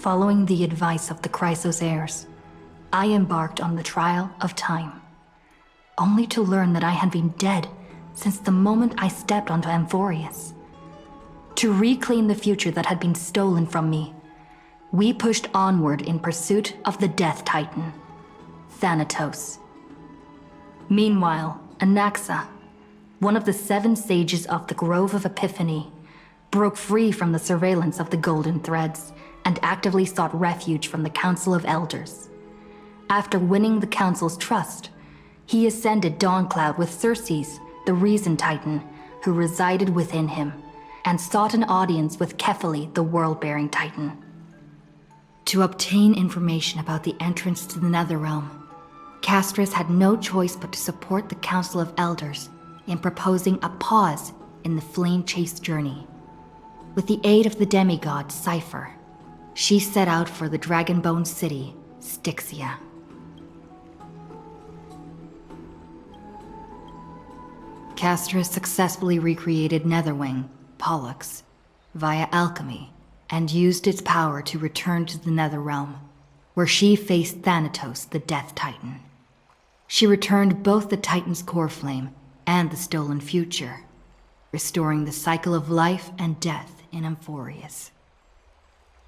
Following the advice of the Chrysos heirs, I embarked on the trial of time, only to learn that I had been dead since the moment I stepped onto Amphorius. To reclaim the future that had been stolen from me, we pushed onward in pursuit of the Death Titan, Thanatos. Meanwhile, Anaxa, one of the 7 sages of the Grove of Epiphany, broke free from the surveillance of the Golden Threads and actively sought refuge from the Council of Elders. After winning the Council's trust, he ascended Dawncloud with Circes, the Reason Titan, who resided within him, and sought an audience with Kephaly, the World-Bearing Titan. To obtain information about the entrance to the Netherrealm, Castris had no choice but to support the Council of Elders in proposing a pause in the flame-chased journey. With the aid of the demigod Cypher, she set out for the Dragonbone city, Styxia. Castris successfully recreated Netherwing, Pollux, via alchemy, and used its power to return to the Netherrealm, where she faced Thanatos, the Death Titan. She returned both the Titan's core flame and the stolen future, restoring the cycle of life and death in Amphorius.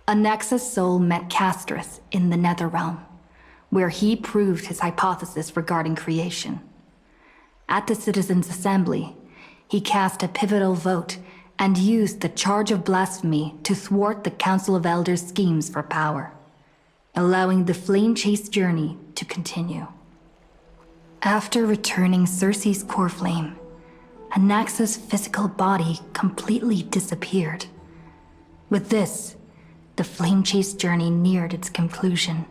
Anaxa's soul met Castris in the Netherrealm, where he proved his hypothesis regarding creation. At the Citizens' Assembly, he cast a pivotal vote and used the charge of blasphemy to thwart the Council of Elders' schemes for power, allowing the flame-chased journey to continue. After returning Circe's core flame, Anaxa's physical body completely disappeared. With this, the flame-chased journey neared its conclusion,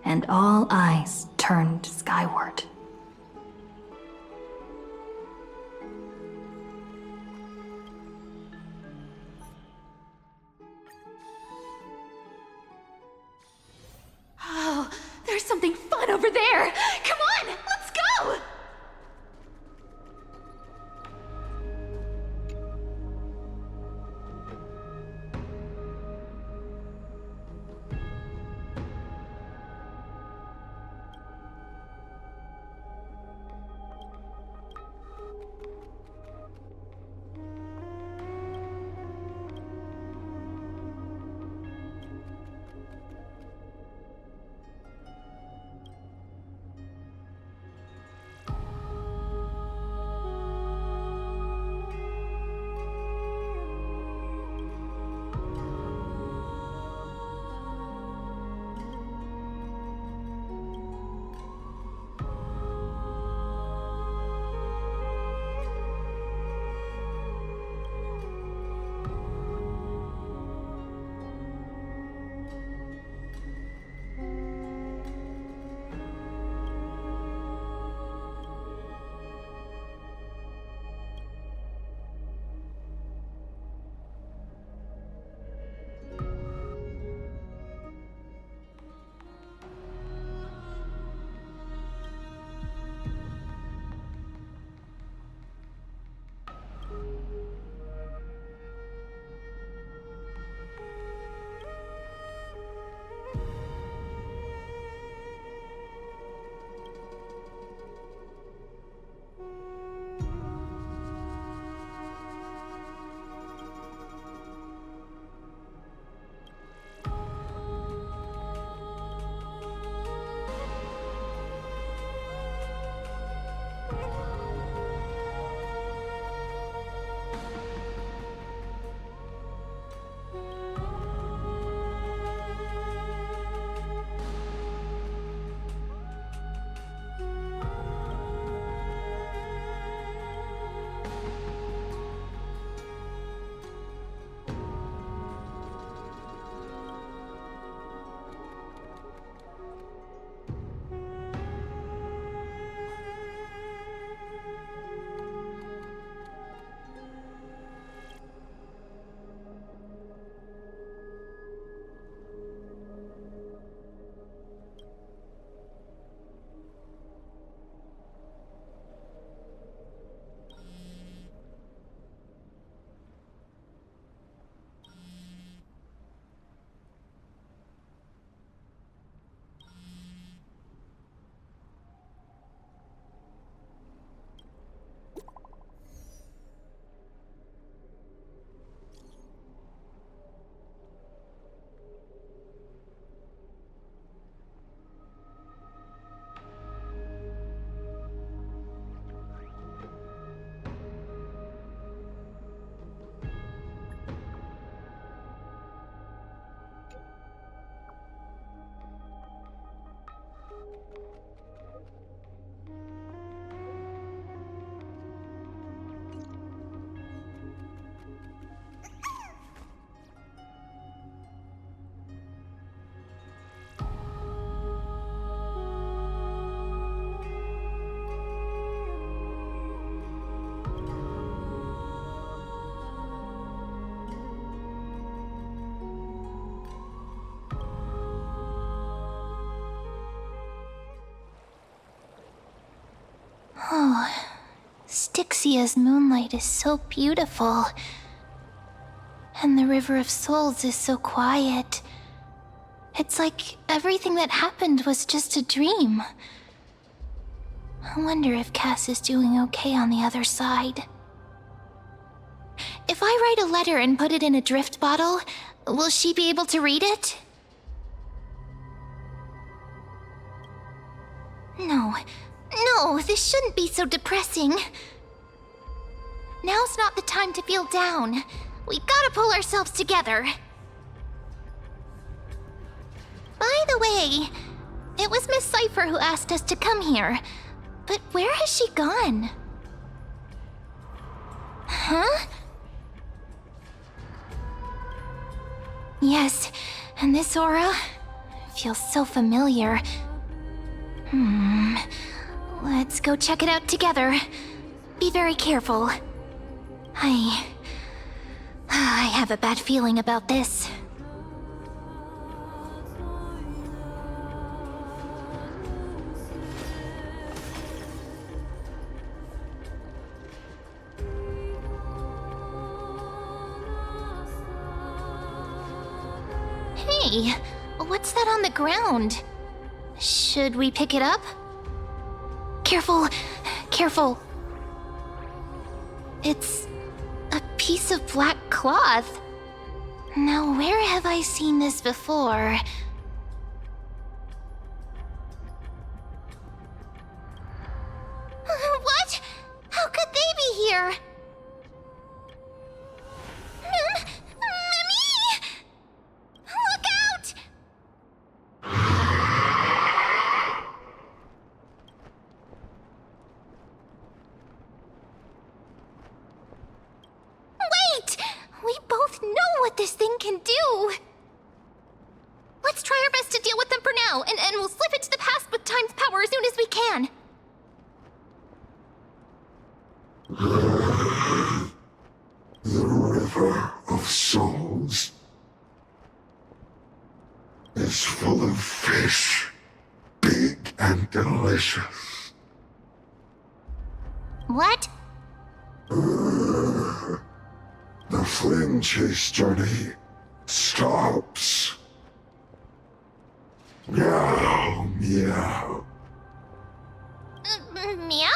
and all eyes turned skyward. Oh, there's something fun over there! Come on, let's go! Styxia's moonlight is so beautiful. And the River of Souls is so quiet. It's like everything that happened was just a dream. I wonder if Cass is doing okay on the other side. If I write a letter and put it in a drift bottle, will she be able to read it? No, this shouldn't be so depressing. Now's not the time to feel down. We gotta pull ourselves together. By the way, it was Miss Cypher who asked us to come here. But where has she gone? Huh? Yes, and this aura feels so familiar. Let's go check it out together. Be very careful. I have a bad feeling about this. Hey, what's that on the ground? Should we pick it up? Careful, careful. It's a piece of black cloth. Now, where have I seen this before? What? How could they be here? Mimi! Look out! Wait! We both know what this thing can do. Let's try our best to deal with them for now, and we'll slip into the past with time's power as soon as we can. The River of Souls is full of fish, big and delicious. What? The flame chase journey stops. Meow, meow. Meow?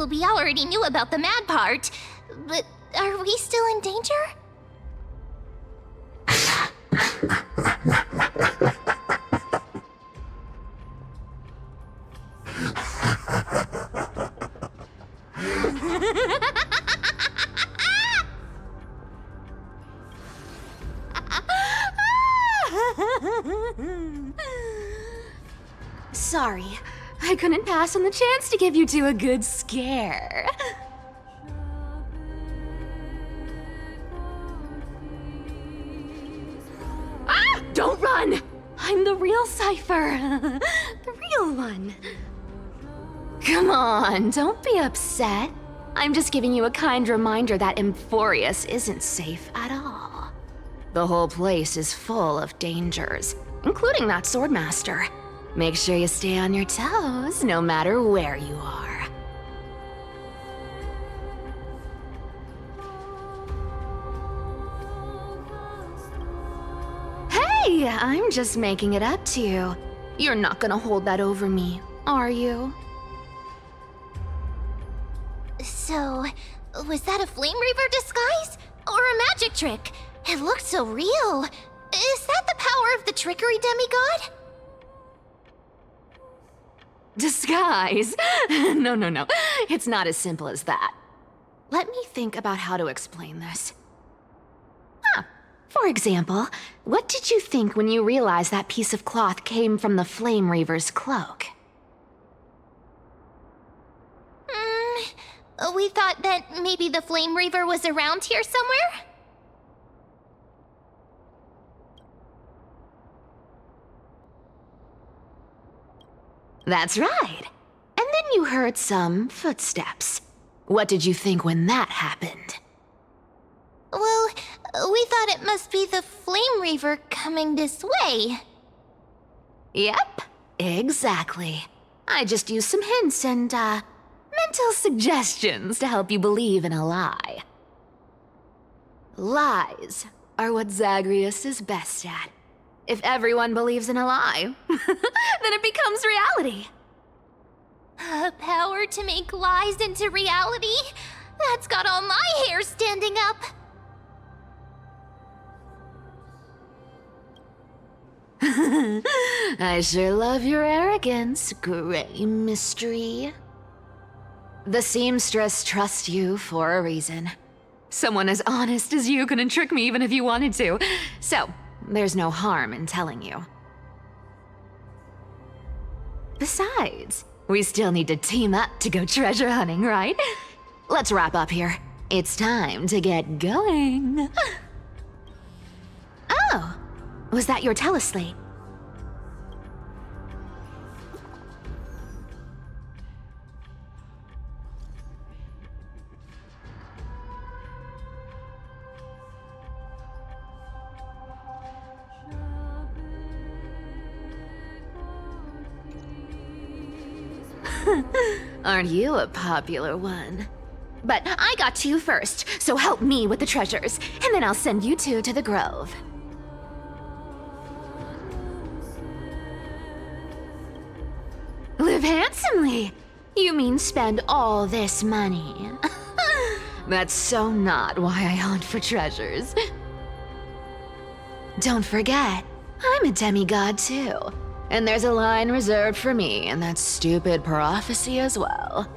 We already knew about the mad part, but are we still in danger? Sorry, I couldn't pass on the chance to give you two a good scare. Ah! Don't run! I'm the real Cypher. The real one. Come on, don't be upset. I'm just giving you a kind reminder that Emphorius isn't safe at all. The whole place is full of dangers, including that swordmaster. Make sure you stay on your toes, no matter where you are. Hey, I'm just making it up to you. You're not gonna hold that over me, are you? So, was that a Flame Reaver disguise? Or a magic trick? It looked so real. Is that the power of the trickery demigod? Disguise? No. It's not as simple as that. Let me think about how to explain this. For example, what did you think when you realized that piece of cloth came from the Flame Reaver's cloak? We thought that maybe the Flame Reaver was around here somewhere? That's right. And then you heard some footsteps. What did you think when that happened? Well, we thought it must be the Flame Reaver coming this way. Yep, exactly. I just used some hints and, mental suggestions to help you believe in a lie. Lies are what Zagreus is best at. If everyone believes in a lie, then it becomes reality. Power to make lies into reality? That's got all my hair standing up. I sure love your arrogance, Gray Mystery. The seamstress trusts you for a reason. Someone as honest as you couldn't trick me even if you wanted to. So, there's no harm in telling you. Besides, we still need to team up to go treasure hunting, right? Let's wrap up here. It's time to get going. Oh, was that your teleslate? Aren't you a popular one? But I got to you first, so help me with the treasures, and then I'll send you two to the grove. Live handsomely! You mean spend all this money? That's so not why I hunt for treasures. Don't forget, I'm a demigod too. And there's a line reserved for me in that stupid prophecy as well.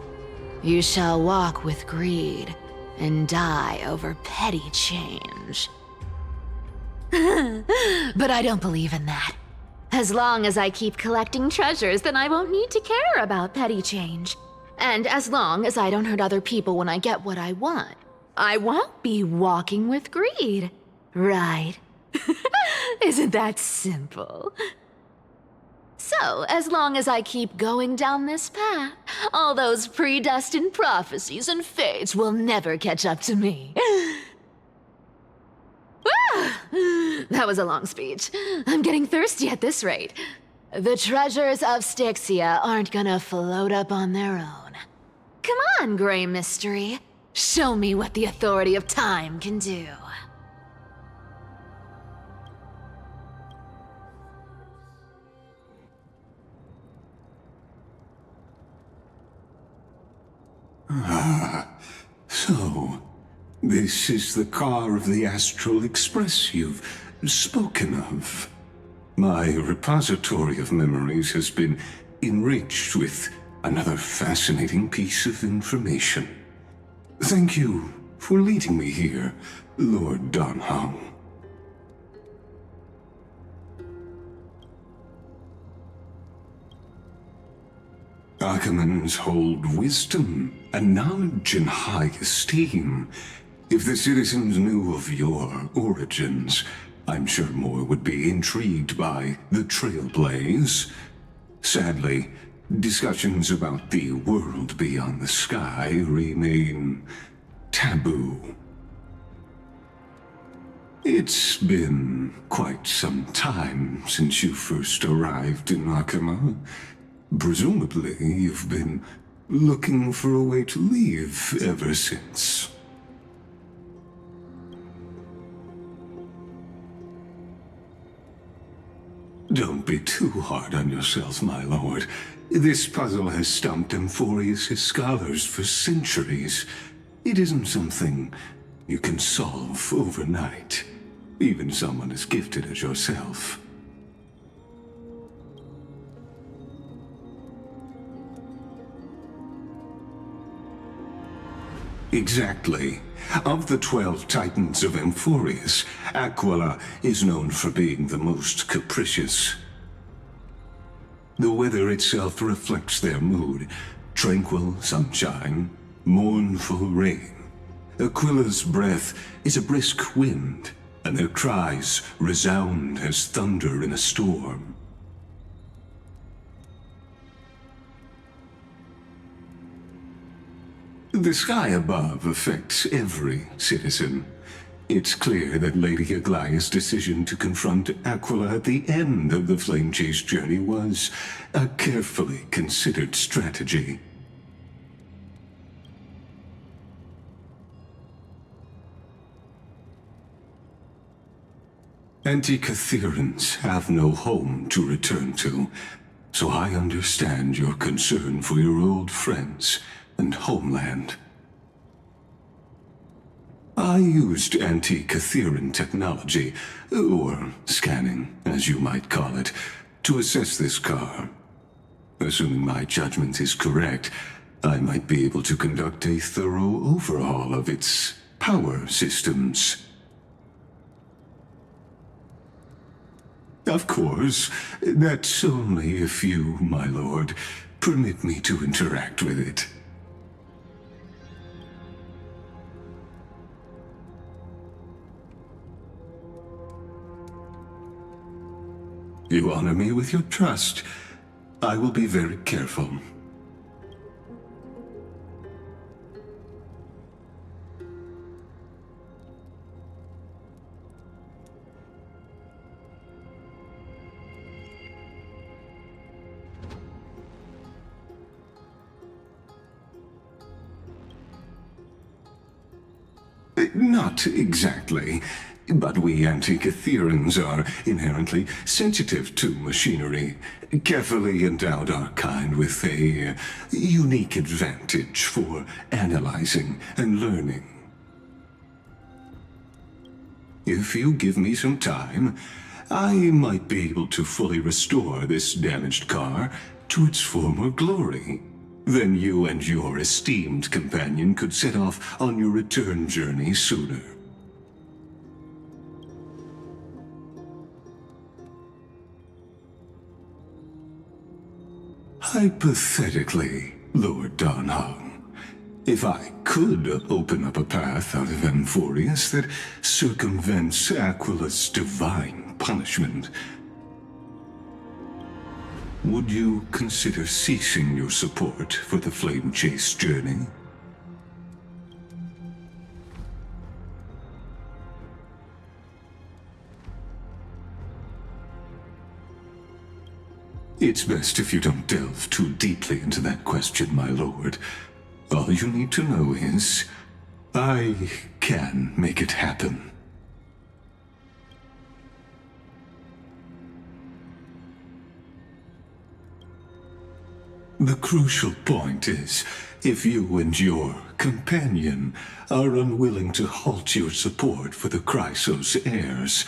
You shall walk with greed and die over petty change. But I don't believe in that. As long as I keep collecting treasures, then I won't need to care about petty change. And as long as I don't hurt other people when I get what I want, I won't be walking with greed. Right? Isn't that simple? So, as long as I keep going down this path, all those predestined prophecies and fates will never catch up to me. That was a long speech. I'm getting thirsty at this rate. The treasures of Styxia aren't gonna float up on their own. Come on, Gray Mystery. Show me what the authority of time can do. So, this is the car of the Astral Express you've spoken of. My repository of memories has been enriched with another fascinating piece of information. Thank you for leading me here, Lord Donhong. Archimans hold wisdom and knowledge in high esteem. If the citizens knew of your origins, I'm sure more would be intrigued by the Trailblaze. Sadly, discussions about the world beyond the sky remain taboo. It's been quite some time since you first arrived in Akima. Presumably, you've been looking for a way to leave ever since. Don't be too hard on yourself, my lord. This puzzle has stumped Amphorius' scholars for centuries. It isn't something you can solve overnight, even someone as gifted as yourself. Exactly. Of the 12 Titans of Amphorius, Aquila is known for being the most capricious. The weather itself reflects their mood. Tranquil sunshine, mournful rain. Aquila's breath is a brisk wind, and their cries resound as thunder in a storm. The sky above affects every citizen. It's clear that Lady Aglaya's decision to confront Aquila at the end of the Flame Chase journey was a carefully considered strategy. Antikytherans have no home to return to, so I understand your concern for your old friends and homeland. I used Antikytheran technology, or scanning, as you might call it, to assess this car. Assuming my judgment is correct, I might be able to conduct a thorough overhaul of its power systems. Of course, that's only if you, my lord, permit me to interact with it. You honor me with your trust. I will be very careful. Not exactly. But we Antikytherans are inherently sensitive to machinery. Carefully endowed our kind with a unique advantage for analyzing and learning. If you give me some time, I might be able to fully restore this damaged car to its former glory. Then you and your esteemed companion could set off on your return journey sooner. Hypothetically, Lord Donhong, if I could open up a path out of Amphorius that circumvents Aquila's divine punishment, would you consider ceasing your support for the Flame Chase journey? It's best if you don't delve too deeply into that question, my lord. All you need to know is, I can make it happen. The crucial point is, if you and your companion are unwilling to halt your support for the Chrysos heirs,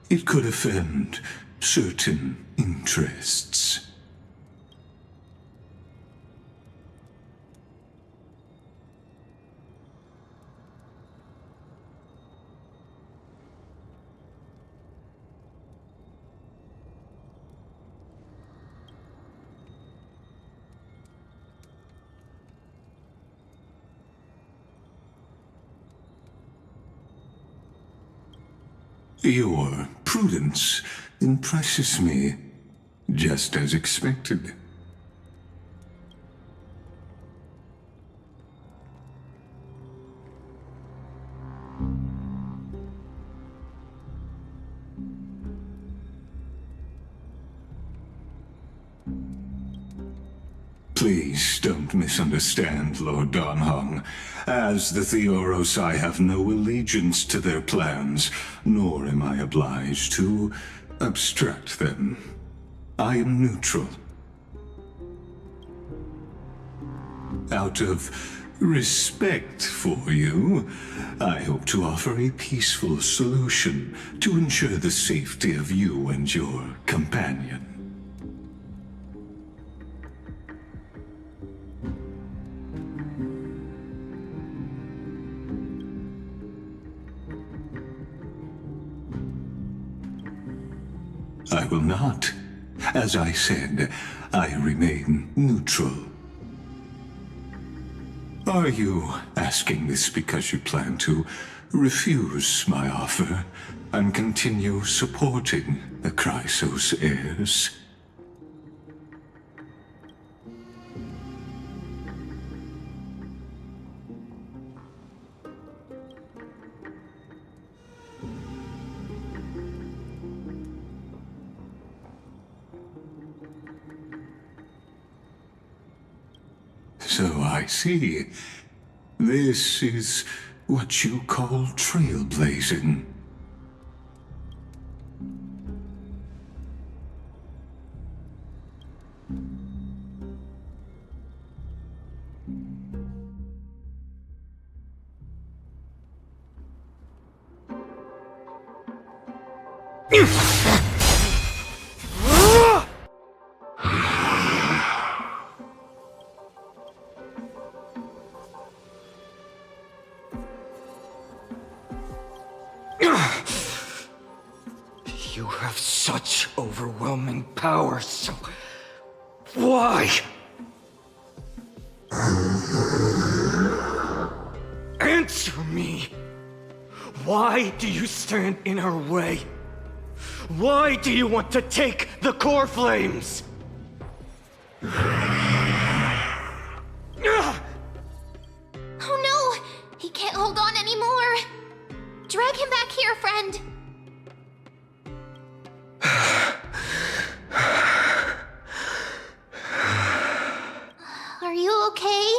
it could offend certain interests. Your prudence impresses me, just as expected. Please don't misunderstand, Lord Donhong. As the Theoros, I have no allegiance to their plans, nor am I obliged to obstruct them. I am neutral. Out of respect for you, I hope to offer a peaceful solution to ensure the safety of you and your companion. I will not. As I said, I remain neutral. Are you asking this because you plan to refuse my offer and continue supporting the Chrysos heirs? So I see. This is what you call trailblazing. You have such overwhelming power, so why? Answer me! Why do you stand in our way? Why do you want to take the core flames? Oh no! He can't hold on anymore! Drag him back here, friend! Are you okay?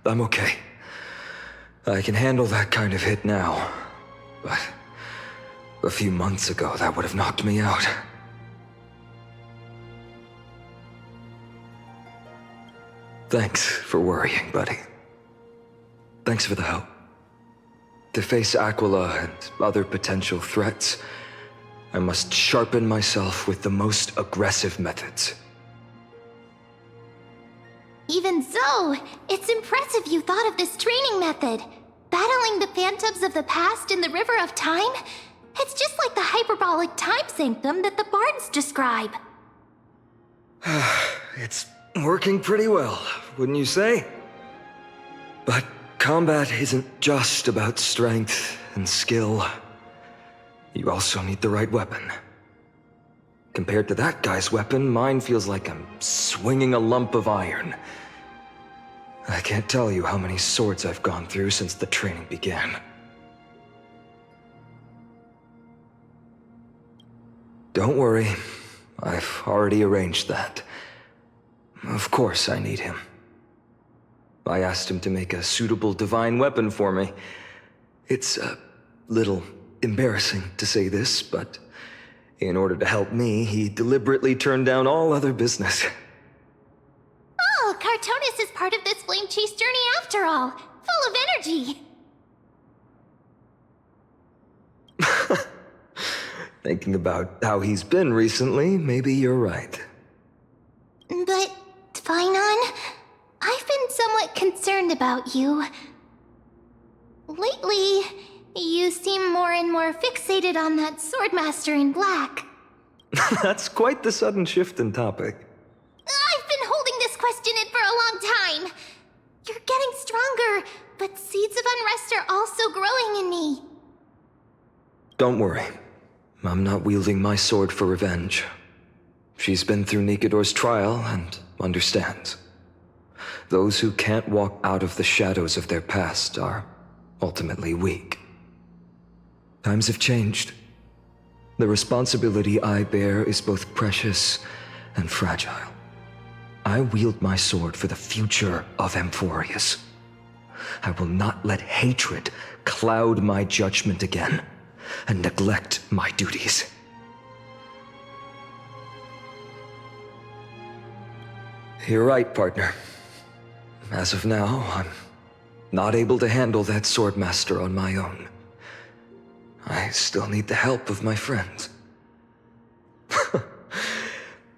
I'm okay. I can handle that kind of hit now. But a few months ago, that would have knocked me out. Thanks for worrying, buddy. Thanks for the help. To face Aquila and other potential threats, I must sharpen myself with the most aggressive methods. Even so, it's impressive you thought of this training method. Battling the phantoms of the past in the River of Time? It's just like the hyperbolic time sanctum that the bards describe. It's working pretty well, wouldn't you say? But combat isn't just about strength and skill. You also need the right weapon. Compared to that guy's weapon, mine feels like I'm swinging a lump of iron. I can't tell you how many swords I've gone through since the training began. Don't worry, I've already arranged that. Of course I need him. I asked him to make a suitable divine weapon for me. It's a little embarrassing to say this, but in order to help me, he deliberately turned down all other business. Oh, Cartonis is part of this flame chase journey after all. Full of energy. Thinking about how he's been recently, maybe you're right. But, Finon, I've been somewhat concerned about you. Lately, you seem more and more fixated on that Swordmaster in black. That's quite the sudden shift in topic. I've been holding this question in for a long time. You're getting stronger, but seeds of unrest are also growing in me. Don't worry. I'm not wielding my sword for revenge. She's been through Nikador's trial and understands. Those who can't walk out of the shadows of their past are ultimately weak. Times have changed. The responsibility I bear is both precious and fragile. I wield my sword for the future of Amphorius. I will not let hatred cloud my judgment again and neglect my duties. You're right, partner. As of now, I'm not able to handle that Swordmaster on my own. I still need the help of my friends.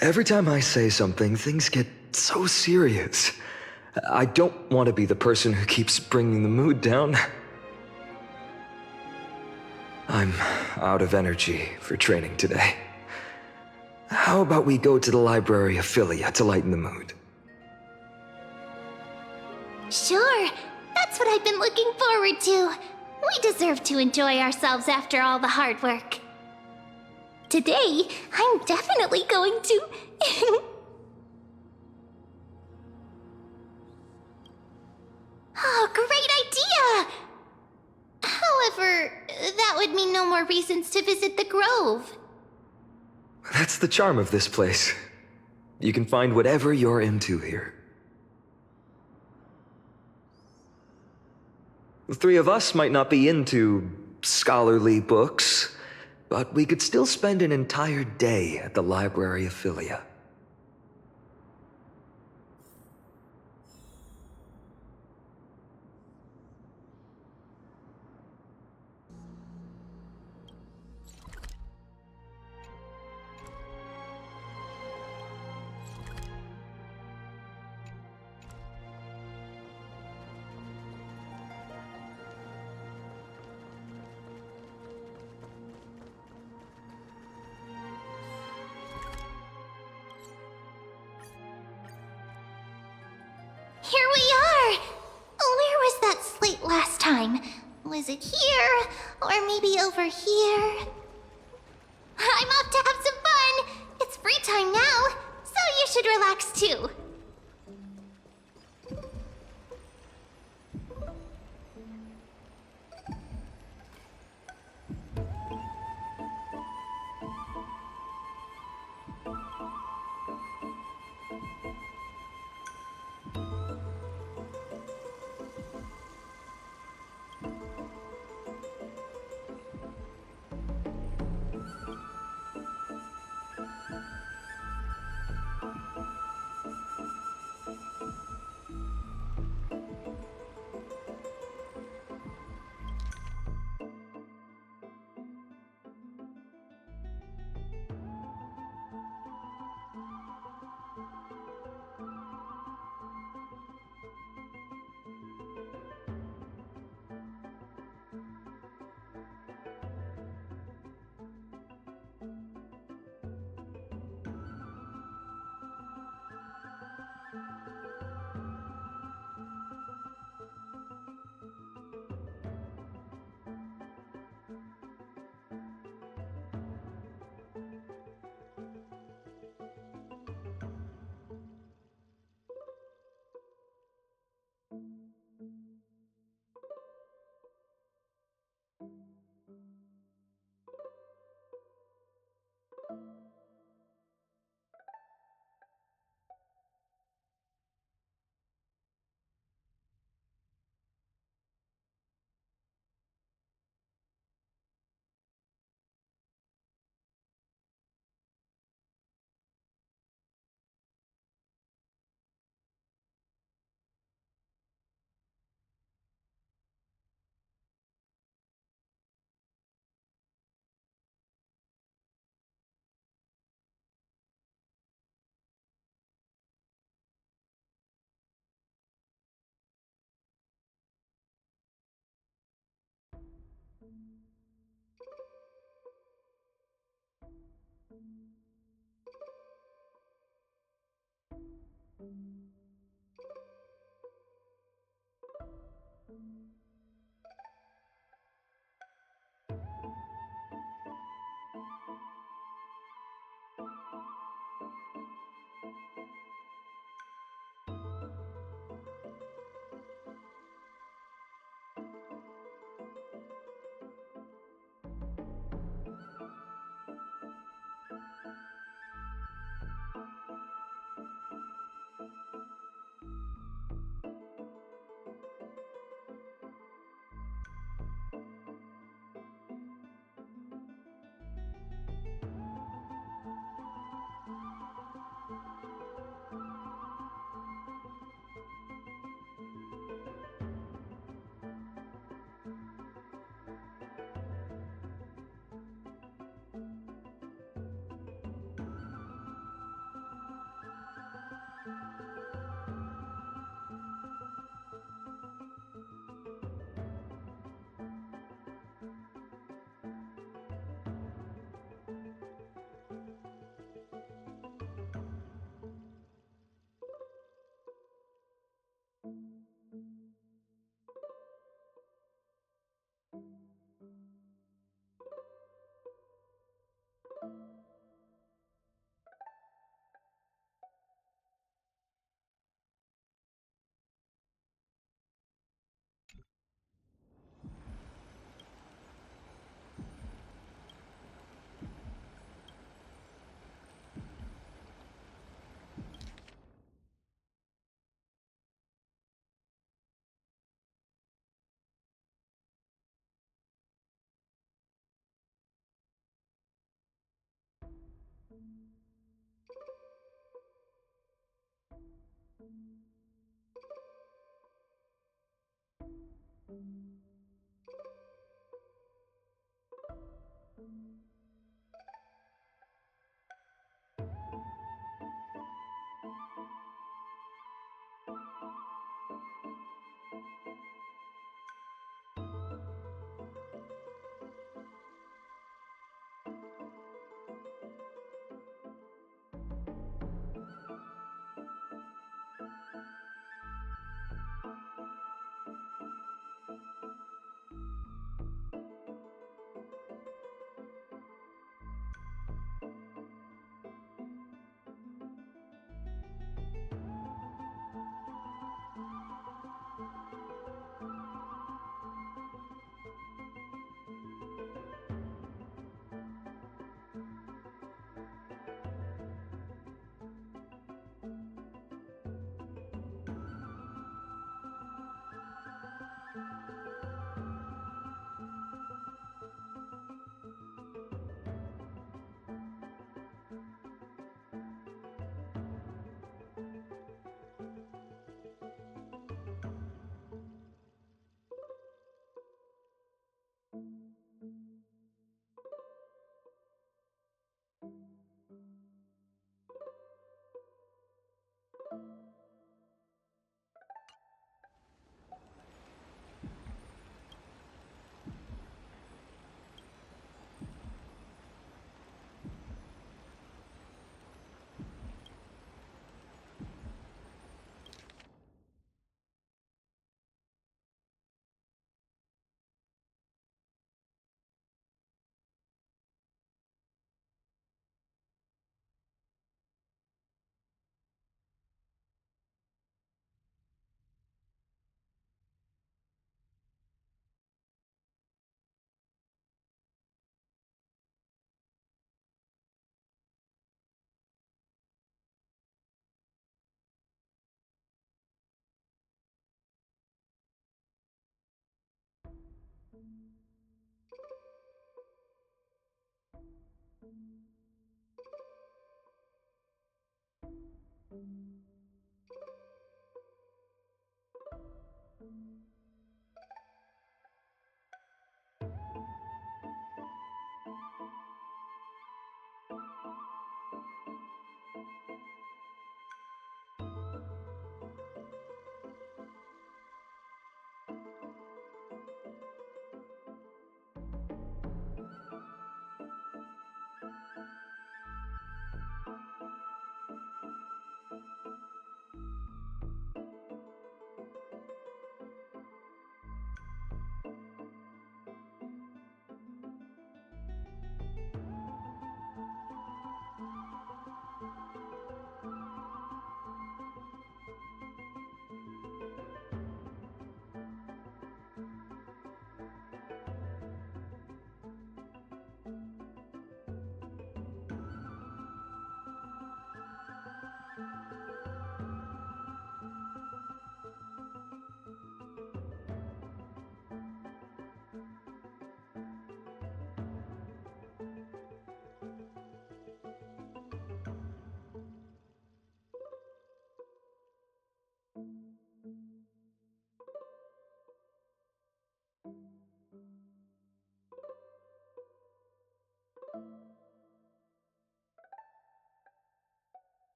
Every time I say something, things get so serious. I don't want to be the person who keeps bringing the mood down. I'm out of energy for training today. How about we go to the library of Philia to lighten the mood? Sure, that's what I've been looking forward to. We deserve to enjoy ourselves after all the hard work. Today, I'm definitely going to... Oh, great idea! However, that would mean no more reasons to visit the Grove. That's the charm of this place. You can find whatever you're into here. The three of us might not be into scholarly books, but we could still spend an entire day at the Library of Philia. Here we are! Where was that slate last time? Was it here? Or maybe over here? I'm off to have some fun! It's free time now, so you should relax too.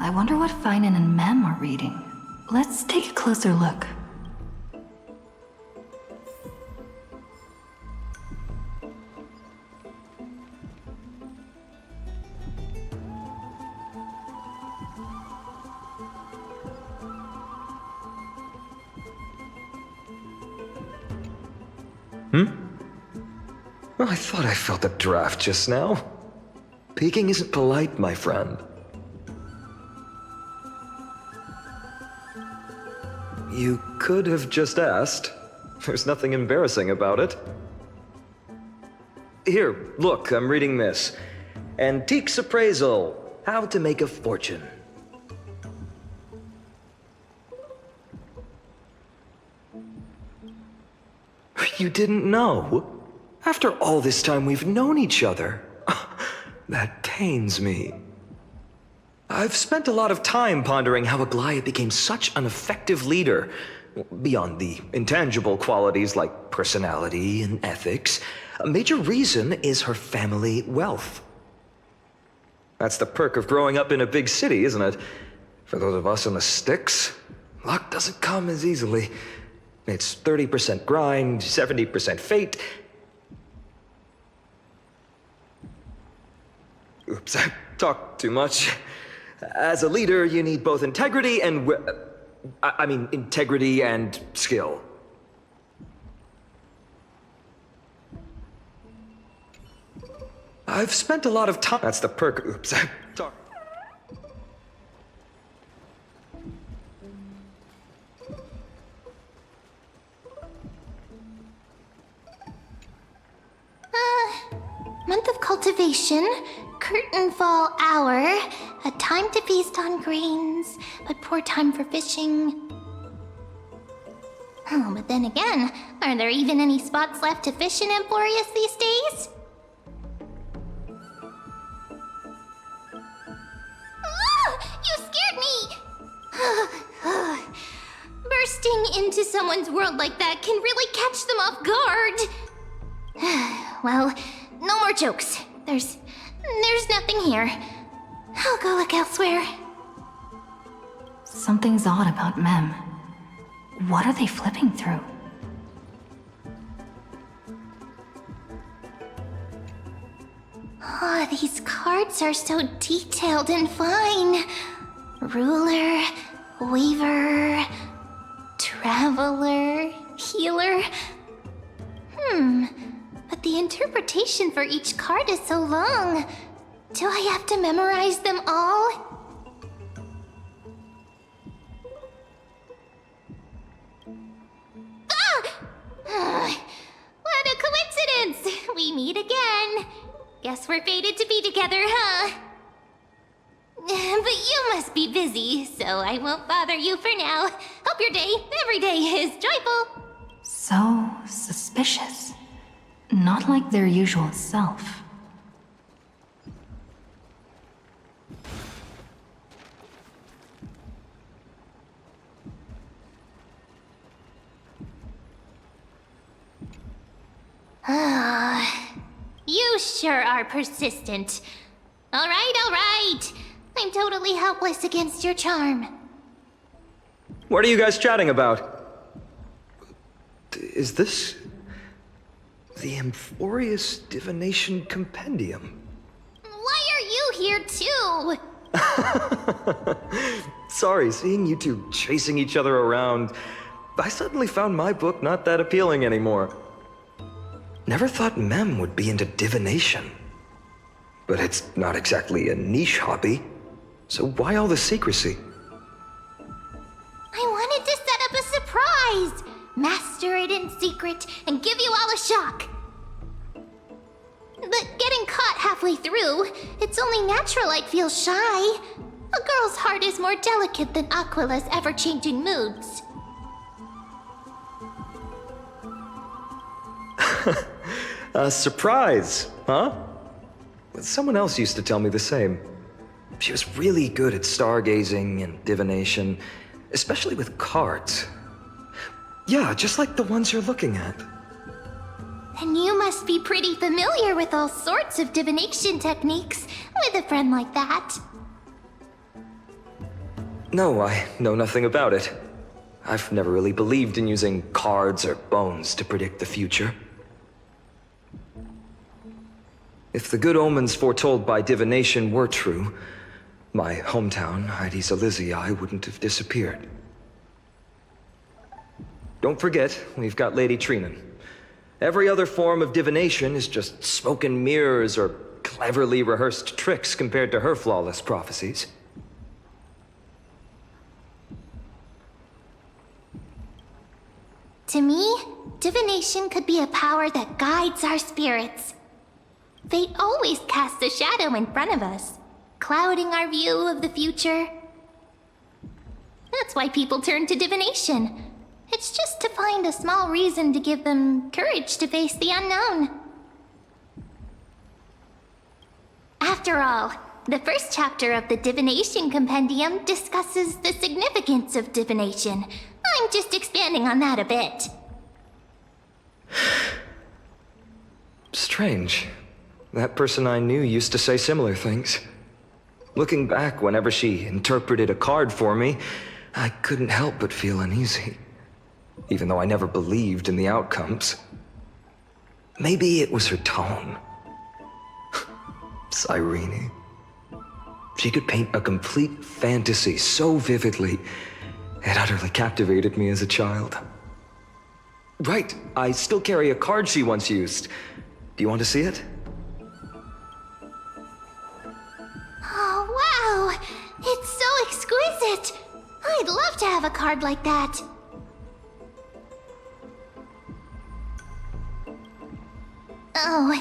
I wonder what Finan and Mem are reading. Let's take a closer look. Well, I thought I felt a draft just now. Peeking isn't polite, my friend. You could have just asked. There's nothing embarrassing about it. Here, look, I'm reading this. Antiques Appraisal. How to Make a Fortune. You didn't know? After all this time we've known each other. That pains me. I've spent a lot of time pondering how Aglaia became such an effective leader. Beyond the intangible qualities like personality and ethics, a major reason is her family wealth. That's the perk of growing up in a big city, isn't it? For those of us in the sticks, luck doesn't come as easily. It's 30% grind, 70% fate. Oops, I talked too much. As a leader, you need both integrity and integrity and skill. I've spent a lot of time. That's the perk. Oops, I talked. Month of cultivation, curtain fall hour, a time to feast on grains, but poor time for fishing. Oh, but then again, are there even any spots left to fish in Emporius these days? Ah, you scared me! Bursting into someone's world like that can really catch them off guard. Well, no more jokes. There's nothing here. I'll go look elsewhere. Something's odd about Mem. What are they flipping through? Oh, these cards are so detailed and fine. Ruler, weaver, traveler, healer. But the interpretation for each card is so long. Do I have to memorize them all? What a coincidence! We meet again. Guess we're fated to be together, huh? But you must be busy, so I won't bother you for now. Hope your day, every day, is joyful. So suspicious. Not like their usual self. You sure are persistent. All right. I'm totally helpless against your charm. What are you guys chatting about? Is this the Amphorius Divination Compendium? Why are you here too? Sorry, seeing you two chasing each other around, I suddenly found my book not that appealing anymore. Never thought Mem would be into divination. But it's not exactly a niche hobby, so why all the secrecy? I wanted to set up a surprise! Master it in secret and give you all a shock. But getting caught halfway through, it's only natural I'd feel shy. A girl's heart is more delicate than Aquila's ever-changing moods. A surprise, huh? Someone else used to tell me the same. She was really good at stargazing and divination, especially with cards. Yeah, just like the ones you're looking at. And you must be pretty familiar with all sorts of divination techniques with a friend like that. No, I know nothing about it. I've never really believed in using cards or bones to predict the future. If the good omens foretold by divination were true, my hometown, Heidi's Elysiae, wouldn't have disappeared. Don't forget, we've got Lady Trinan. Every other form of divination is just smoke and mirrors or cleverly rehearsed tricks compared to her flawless prophecies. To me, divination could be a power that guides our spirits. Fate always casts a shadow in front of us, clouding our view of the future. That's why people turn to divination. It's just to find a small reason to give them courage to face the unknown. After all, the first chapter of the Divination Compendium discusses the significance of divination. I'm just expanding on that a bit. Strange. That person I knew used to say similar things. Looking back, whenever she interpreted a card for me, I couldn't help but feel uneasy. Even though I never believed in the outcomes. Maybe it was her tone. Cyrene. She could paint a complete fantasy so vividly, it utterly captivated me as a child. Right, I still carry a card she once used. Do you want to see it? Oh, wow! It's so exquisite! I'd love to have a card like that. Oh,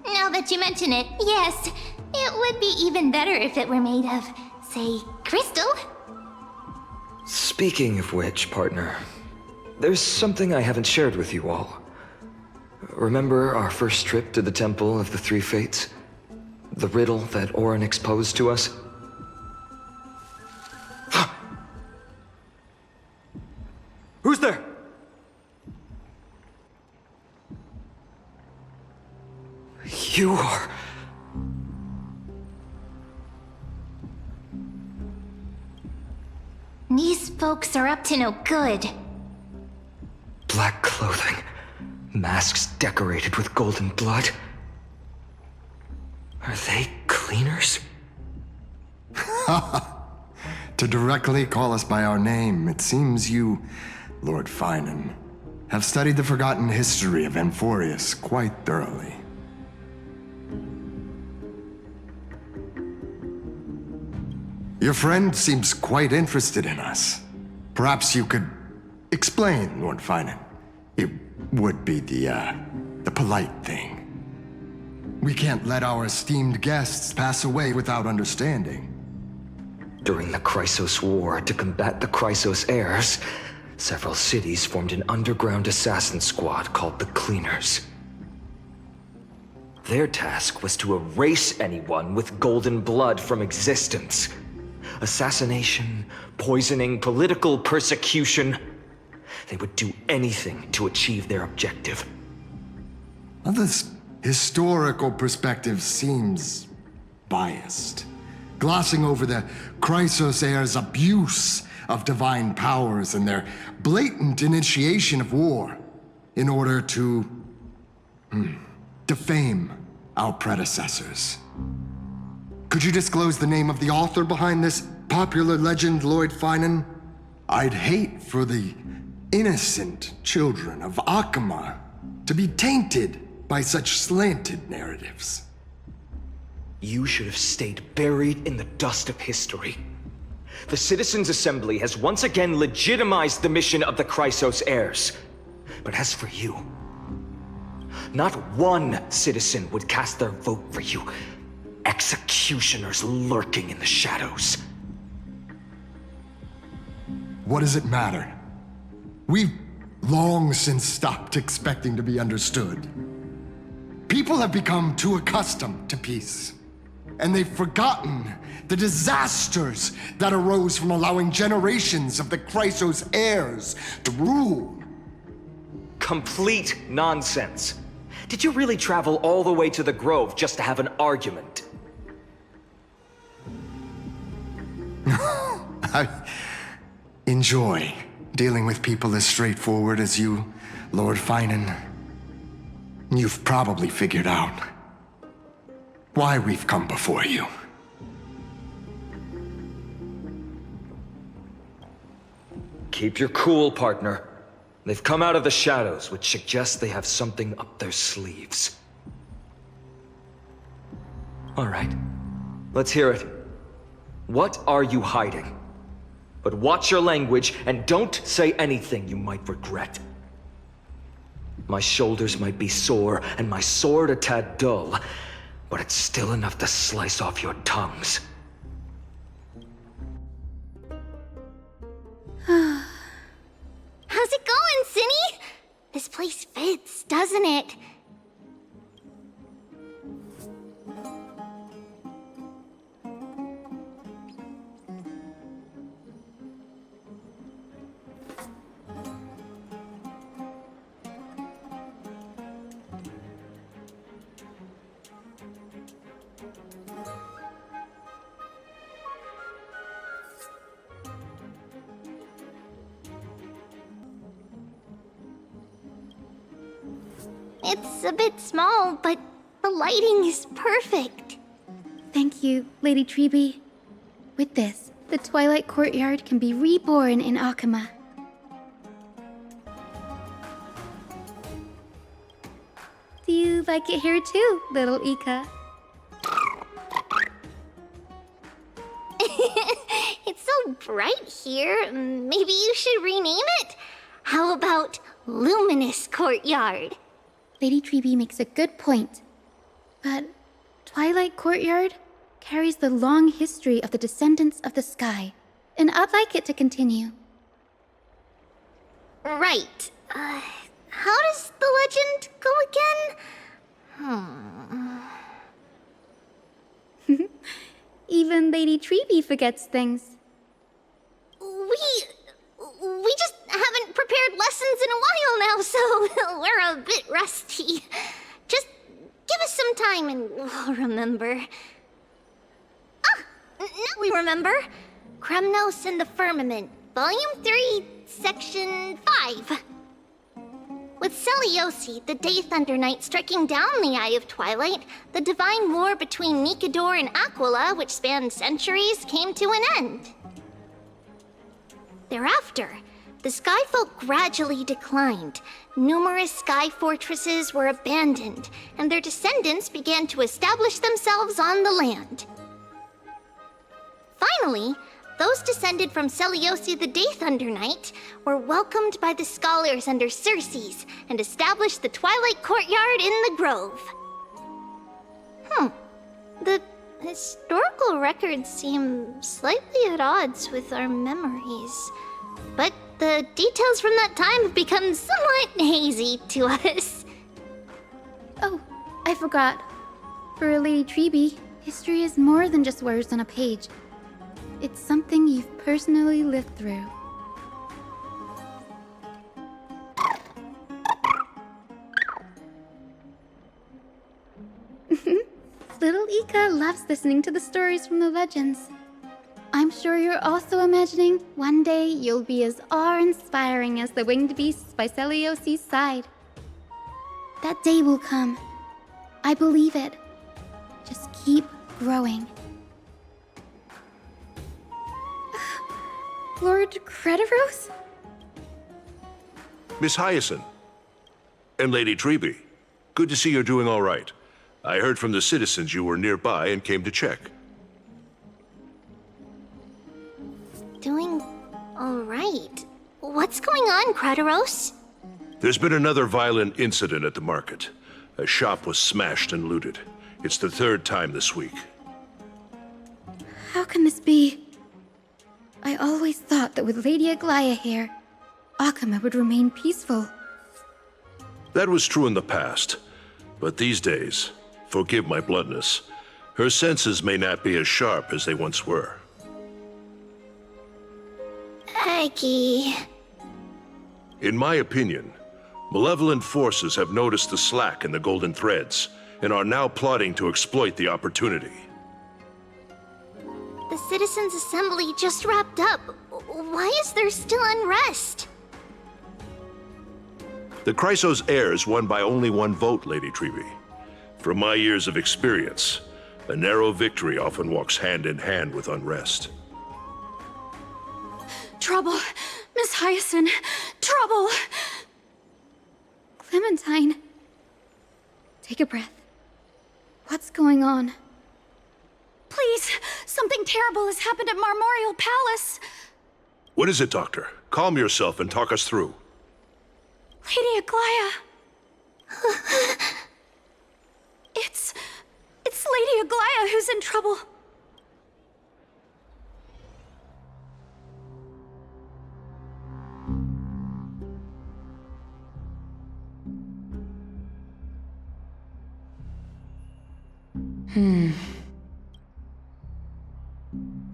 now that you mention it, yes. It would be even better if it were made of, say, crystal. Speaking of which, partner, there's something I haven't shared with you all. Remember our first trip to the Temple of the Three Fates? The riddle that Orin exposed to us? Who's there? You are... These folks are up to no good. Black clothing, masks decorated with golden blood. Are they cleaners? To directly call us by our name, it seems you, Lord Finan, have studied the forgotten history of Amphorius quite thoroughly. Your friend seems quite interested in us. Perhaps you could explain, Lord Finan. It would be the polite thing. We can't let our esteemed guests pass away without understanding. During the Chrysos War, to combat the Chrysos heirs, several cities formed an underground assassin squad called the Cleaners. Their task was to erase anyone with golden blood from existence. Assassination, poisoning, political persecution. They would do anything to achieve their objective. Well, this historical perspective seems biased, glossing over the Chrysos heirs' abuse of divine powers and their blatant initiation of war in order to defame our predecessors. Could you disclose the name of the author behind this popular legend, Lord Finan? I'd hate for the innocent children of Akama to be tainted by such slanted narratives. You should have stayed buried in the dust of history. The Citizens' Assembly has once again legitimized the mission of the Chrysos heirs. But as for you, not one citizen would cast their vote for you. Executioners lurking in the shadows. What does it matter? We've long since stopped expecting to be understood. People have become too accustomed to peace, and they've forgotten the disasters that arose from allowing generations of the Chrysos heirs to rule. Complete nonsense. Did you really travel all the way to the Grove just to have an argument? I enjoy dealing with people as straightforward as you, Lord Finan. You've probably figured out why we've come before you. Keep your cool, partner. They've come out of the shadows, which suggests they have something up their sleeves. All right, let's hear it. What are you hiding? But watch your language and don't say anything you might regret. My shoulders might be sore and my sword a tad dull, but it's still enough to slice off your tongues. How's it going, Cinny? This place fits, doesn't it? It's a bit small, but the lighting is perfect. Thank you, Lady Treby. With this, the Twilight Courtyard can be reborn in Akama. Do you like it here too, little Ika? It's so bright here. Maybe you should rename it? How about Luminous Courtyard? Lady Treby makes a good point. But Twilight Courtyard carries the long history of the descendants of the sky, and I'd like it to continue. Right. How does the legend go again? Even Lady Treby forgets things. We just haven't prepared lessons in a while now, so we're a bit rusty. Just give us some time and we'll remember. Ah, now we remember. Kremnos and the Firmament, Volume 3, Section 5. With Seliosi, the Day Thunder Knight, striking down the Eye of Twilight, the divine war between Nikador and Aquila, which spanned centuries, came to an end. Thereafter, the Skyfolk gradually declined. Numerous sky fortresses were abandoned, and their descendants began to establish themselves on the land. Finally, those descended from Seliosi the Day Thunder Knight were welcomed by the scholars under Circes and established the Twilight Courtyard in the Grove. The historical records seem slightly at odds with our memories, but the details from that time have become somewhat hazy to us. Oh, I forgot. For Lady Treby, history is more than just words on a page. It's something you've personally lived through. Little Ika loves listening to the stories from the legends. I'm sure you're also imagining one day you'll be as awe-inspiring as the winged beasts by Seliosi's side. That day will come. I believe it. Just keep growing. Lord Crediros? Miss Hyacinth. And Lady Treby. Good to see you're doing all right. I heard from the citizens you were nearby and came to check. Doing all right. What's going on, Crediros? There's been another violent incident at the market. A shop was smashed and looted. It's the third time this week. How can this be? I always thought that with Lady Aglaya here, Akama would remain peaceful. That was true in the past. But these days, forgive my bluntness, her senses may not be as sharp as they once were. Aggie. In my opinion, malevolent forces have noticed the slack in the Golden Threads and are now plotting to exploit the opportunity. The Citizens' Assembly just wrapped up. Why is there still unrest? The Chrysos heirs won by only one vote, Lady Treby. From my years of experience, a narrow victory often walks hand in hand with unrest. Trouble! Miss Hyacinth! Trouble! Clementine. Take a breath. What's going on? Please, something terrible has happened at Marmorial Palace. What is it, Doctor? Calm yourself and talk us through. Lady Aglaya. It's Lady Aglaya who's in trouble.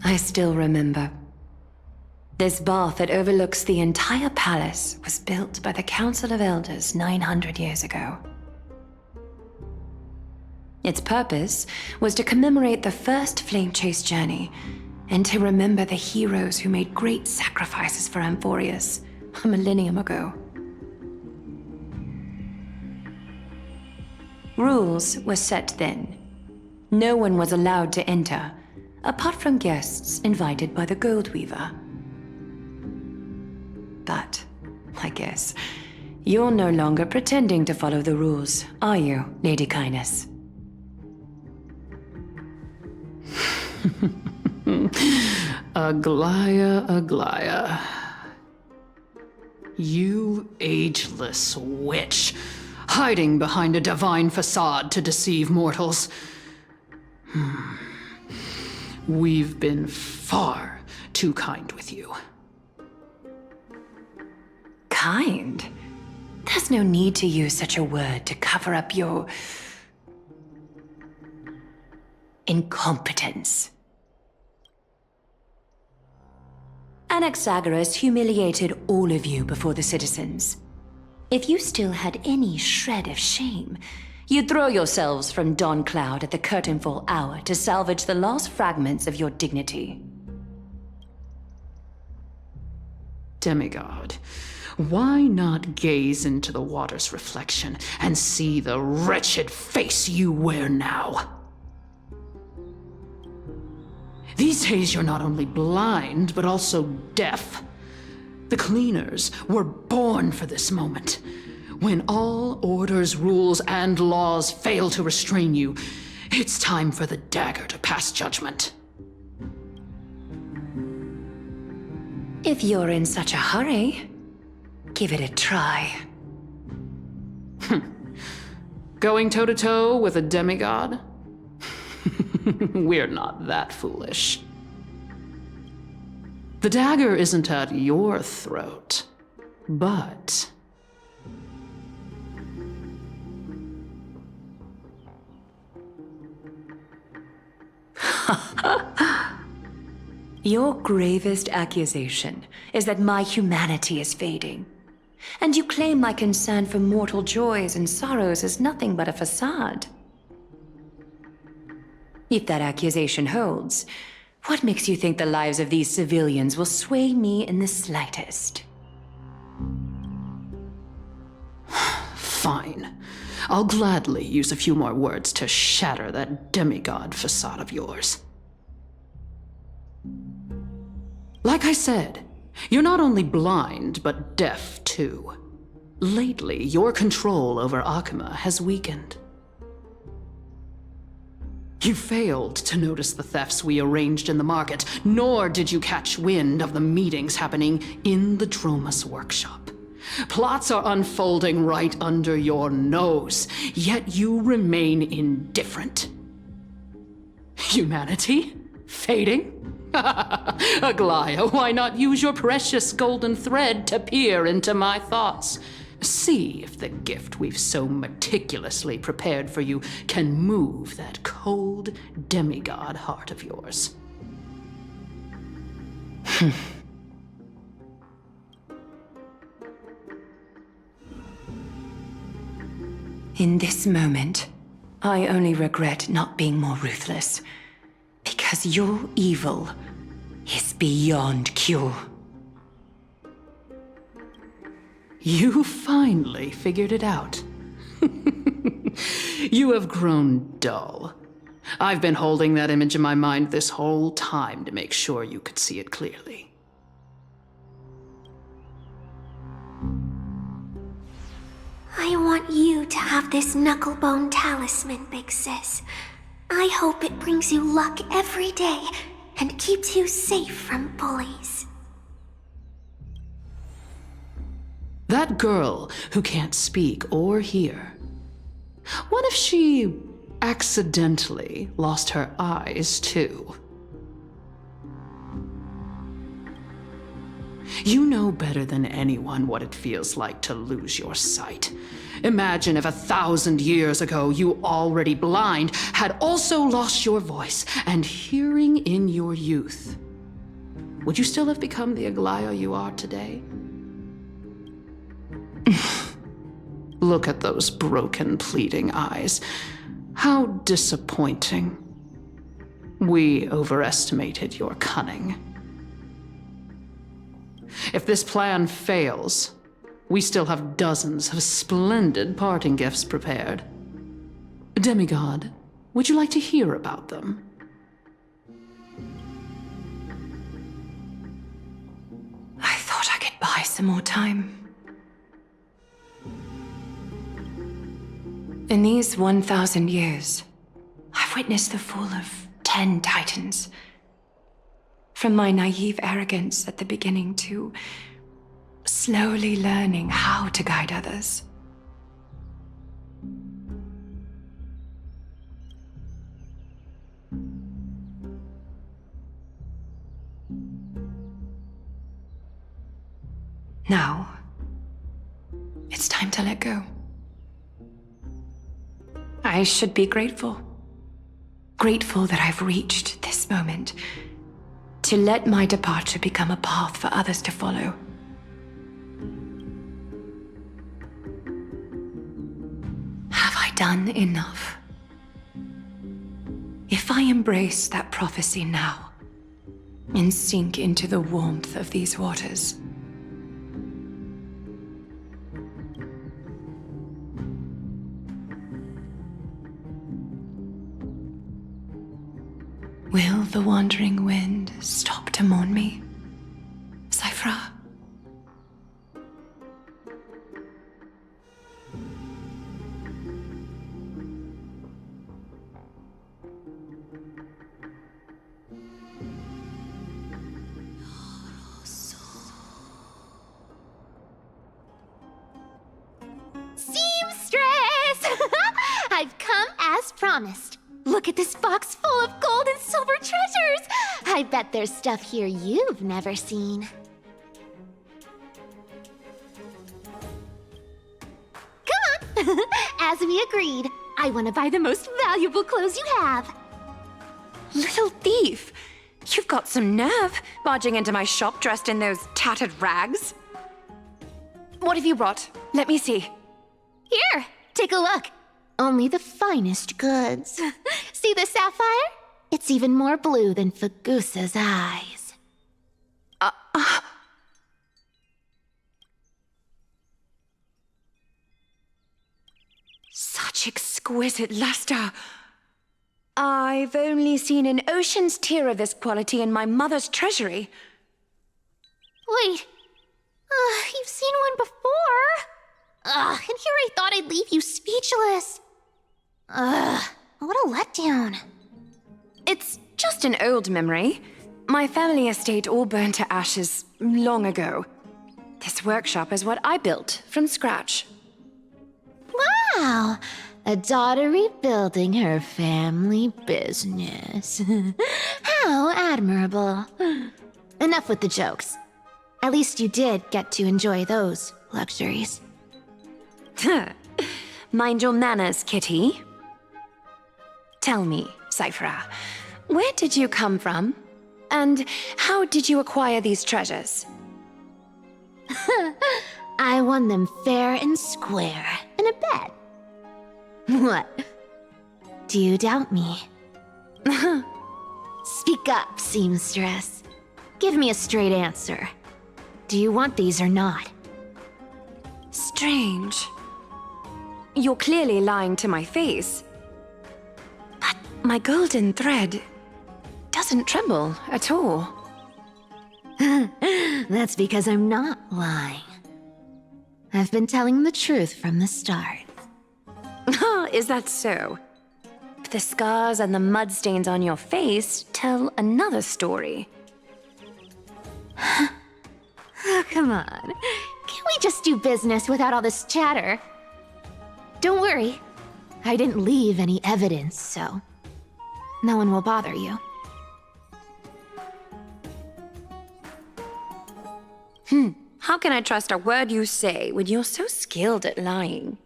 I still remember. This bath that overlooks the entire palace was built by the Council of Elders 900 years ago. Its purpose was to commemorate the first flame chase journey and to remember the heroes who made great sacrifices for Amphorius a millennium ago. Rules were set then. No one was allowed to enter, apart from guests invited by the Gold Weaver. But, I guess, you're no longer pretending to follow the rules, are you, Lady Kindness? Aglaya. You ageless witch, hiding behind a divine facade to deceive mortals. We've been far too kind with you. Kind? There's no need to use such a word to cover up your incompetence. Anaxagoras humiliated all of you before the citizens. If you still had any shred of shame, you'd throw yourselves from dawn cloud at the curtainfall hour to salvage the last fragments of your dignity. Demigod, why not gaze into the water's reflection and see the wretched face you wear now? These days you're not only blind, but also deaf. The cleaners were born for this moment. When all orders, rules, and laws fail to restrain you, it's time for the dagger to pass judgment. If you're in such a hurry, give it a try. Going toe-to-toe with a demigod? We're not that foolish. The dagger isn't at your throat, but... Your gravest accusation is that my humanity is fading. And you claim my concern for mortal joys and sorrows is nothing but a facade. If that accusation holds, what makes you think the lives of these civilians will sway me in the slightest? Fine. I'll gladly use a few more words to shatter that demigod facade of yours. Like I said, you're not only blind, but deaf too. Lately, your control over Akima has weakened. You failed to notice the thefts we arranged in the market, nor did you catch wind of the meetings happening in the Dromus workshop. Plots are unfolding right under your nose, yet you remain indifferent. Humanity? Fading? Aglaya, why not use your precious golden thread to peer into my thoughts? See if the gift we've so meticulously prepared for you can move that cold demigod heart of yours. In this moment, I only regret not being more ruthless, because your evil is beyond cure. You finally figured it out. You have grown dull. I've been holding that image in my mind this whole time to make sure you could see it clearly. I want you to have this knucklebone talisman, Big Sis. I hope it brings you luck every day and keeps you safe from bullies. That girl who can't speak or hear. What if she accidentally lost her eyes, too? You know better than anyone what it feels like to lose your sight. Imagine if 1,000 years ago you, already blind, had also lost your voice and hearing in your youth. Would you still have become the Aglaia you are today? Look at those broken, pleading eyes. How disappointing. We overestimated your cunning. If this plan fails, we still have dozens of splendid parting gifts prepared. Demigod, would you like to hear about them? I thought I could buy some more time. In these 1,000 years, I've witnessed the fall of 10 titans. From my naive arrogance at the beginning to slowly learning how to guide others. Now, it's time to let go. I should be grateful. Grateful that I've reached this moment. To let my departure become a path for others to follow. Have I done enough? If I embrace that prophecy now, and sink into the warmth of these waters, will the wandering wind stop to mourn me, Cyphra? Seamstress! I've come as promised. Look at this box full of gold and silver treasures! I bet there's stuff here you've never seen. Come on! As we agreed, I want to buy the most valuable clothes you have. Little thief! You've got some nerve, barging into my shop dressed in those tattered rags. What have you brought? Let me see. Here, take a look. Only the finest goods. See the sapphire? It's even more blue than Fagusa's eyes. Such exquisite luster. I've only seen an ocean's tier of this quality in my mother's treasury. Wait, you've seen one before. And here I thought I'd leave you speechless. What a letdown. It's just an old memory. My family estate all burned to ashes long ago. This workshop is what I built from scratch. Wow, a daughter rebuilding her family business. How admirable. Enough with the jokes. At least you did get to enjoy those luxuries. Mind your manners, Kitty. Tell me, Cyphra, where did you come from? And how did you acquire these treasures? I won them fair and square in a bet. What? Do you doubt me? Speak up, seamstress. Give me a straight answer. Do you want these or not? Strange. You're clearly lying to my face. But my golden thread doesn't tremble at all. That's because I'm not lying. I've been telling the truth from the start. Is that so? But the scars and the mud stains on your face tell another story. Oh, come on. Can't we just do business without all this chatter? Don't worry. I didn't leave any evidence, so no one will bother you. How can I trust a word you say when you're so skilled at lying?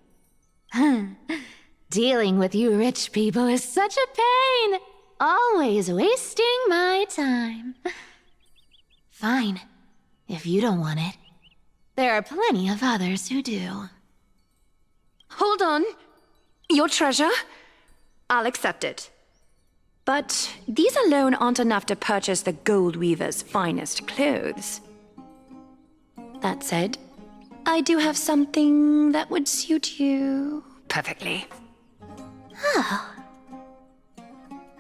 Dealing with you rich people is such a pain. Always wasting my time. Fine, if you don't want it. There are plenty of others who do. Hold on. Your treasure? I'll accept it. But these alone aren't enough to purchase the gold weaver's finest clothes. That said, I do have something that would suit you perfectly. Oh.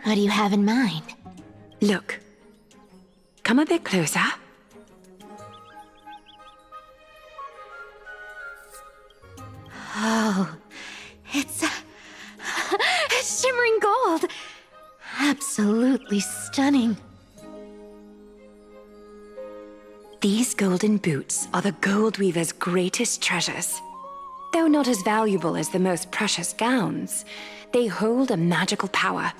What do you have in mind? Look. Come a bit closer. Oh, it's shimmering gold. Absolutely stunning. These golden boots are the gold weaver's greatest treasures. Though not as valuable as the most precious gowns, they hold a magical power.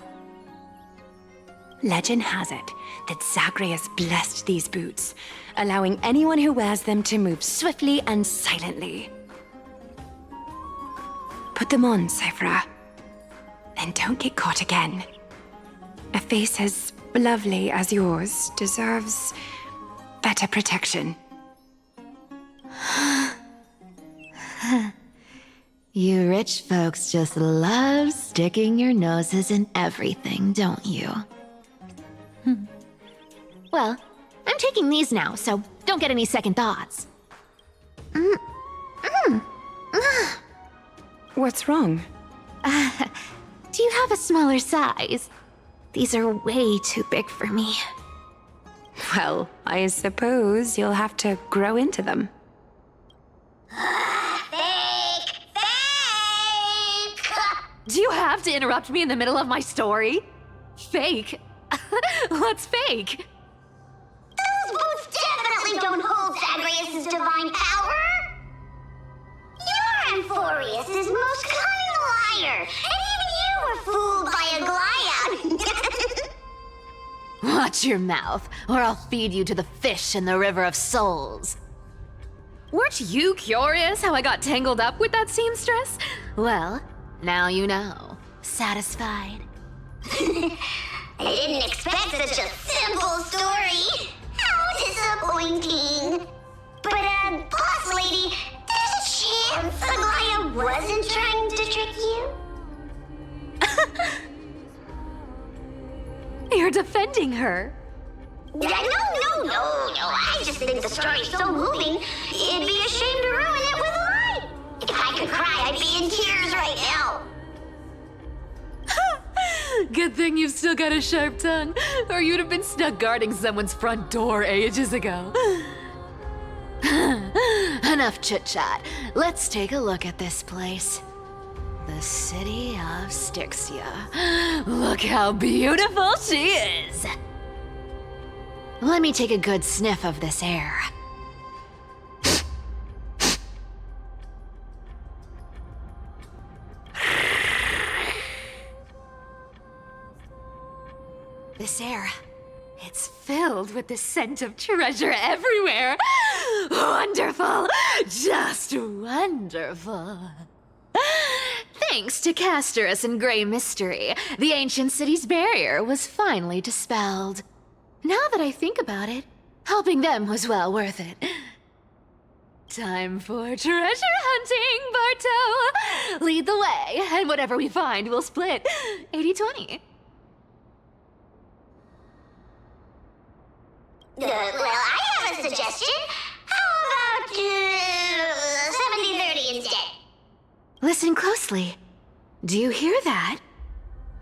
Legend has it that Zagreus blessed these boots, allowing anyone who wears them to move swiftly and silently. Put them on, Cyphra, and don't get caught again. A face as lovely as yours deserves better protection. You rich folks just love sticking your noses in everything, don't you? Well, I'm taking these now, so don't get any second thoughts. What's wrong? Do you have a smaller size? These are way too big for me. Well, I suppose you'll have to grow into them. Fake! Fake! Do you have to interrupt me in the middle of my story? Fake? What's fake? Those boots definitely don't hold Zagreus' divine power! You're Amphorius' most cunning liar, and even you were fooled by a Glyad! Watch your mouth, or I'll feed you to the fish in the River of Souls. Weren't you curious how I got tangled up with that seamstress? Well, now you know. Satisfied? I didn't expect such a simple story. How disappointing. But, boss lady, there's a chance Aglaia wasn't trying to trick you? You're defending her. No. I just think the story's so moving, it'd be a shame to ruin it with a lie. If I could cry, I'd be in tears right now. Good thing you've still got a sharp tongue, or you'd have been stuck guarding someone's front door ages ago. Enough chit-chat. Let's take a look at this place. The city of Styxia. Look how beautiful she is! Let me take a good sniff of this air. This air, it's filled with the scent of treasure everywhere. Wonderful! Just wonderful. Thanks to Castorus and Grey Mystery, the ancient city's barrier was finally dispelled. Now that I think about it, helping them was well worth it. Time for treasure hunting, Barto! Lead the way, and whatever we find, we'll split 80-20. Well, I have a suggestion. How about 70-30 instead? Listen closely. Do you hear that?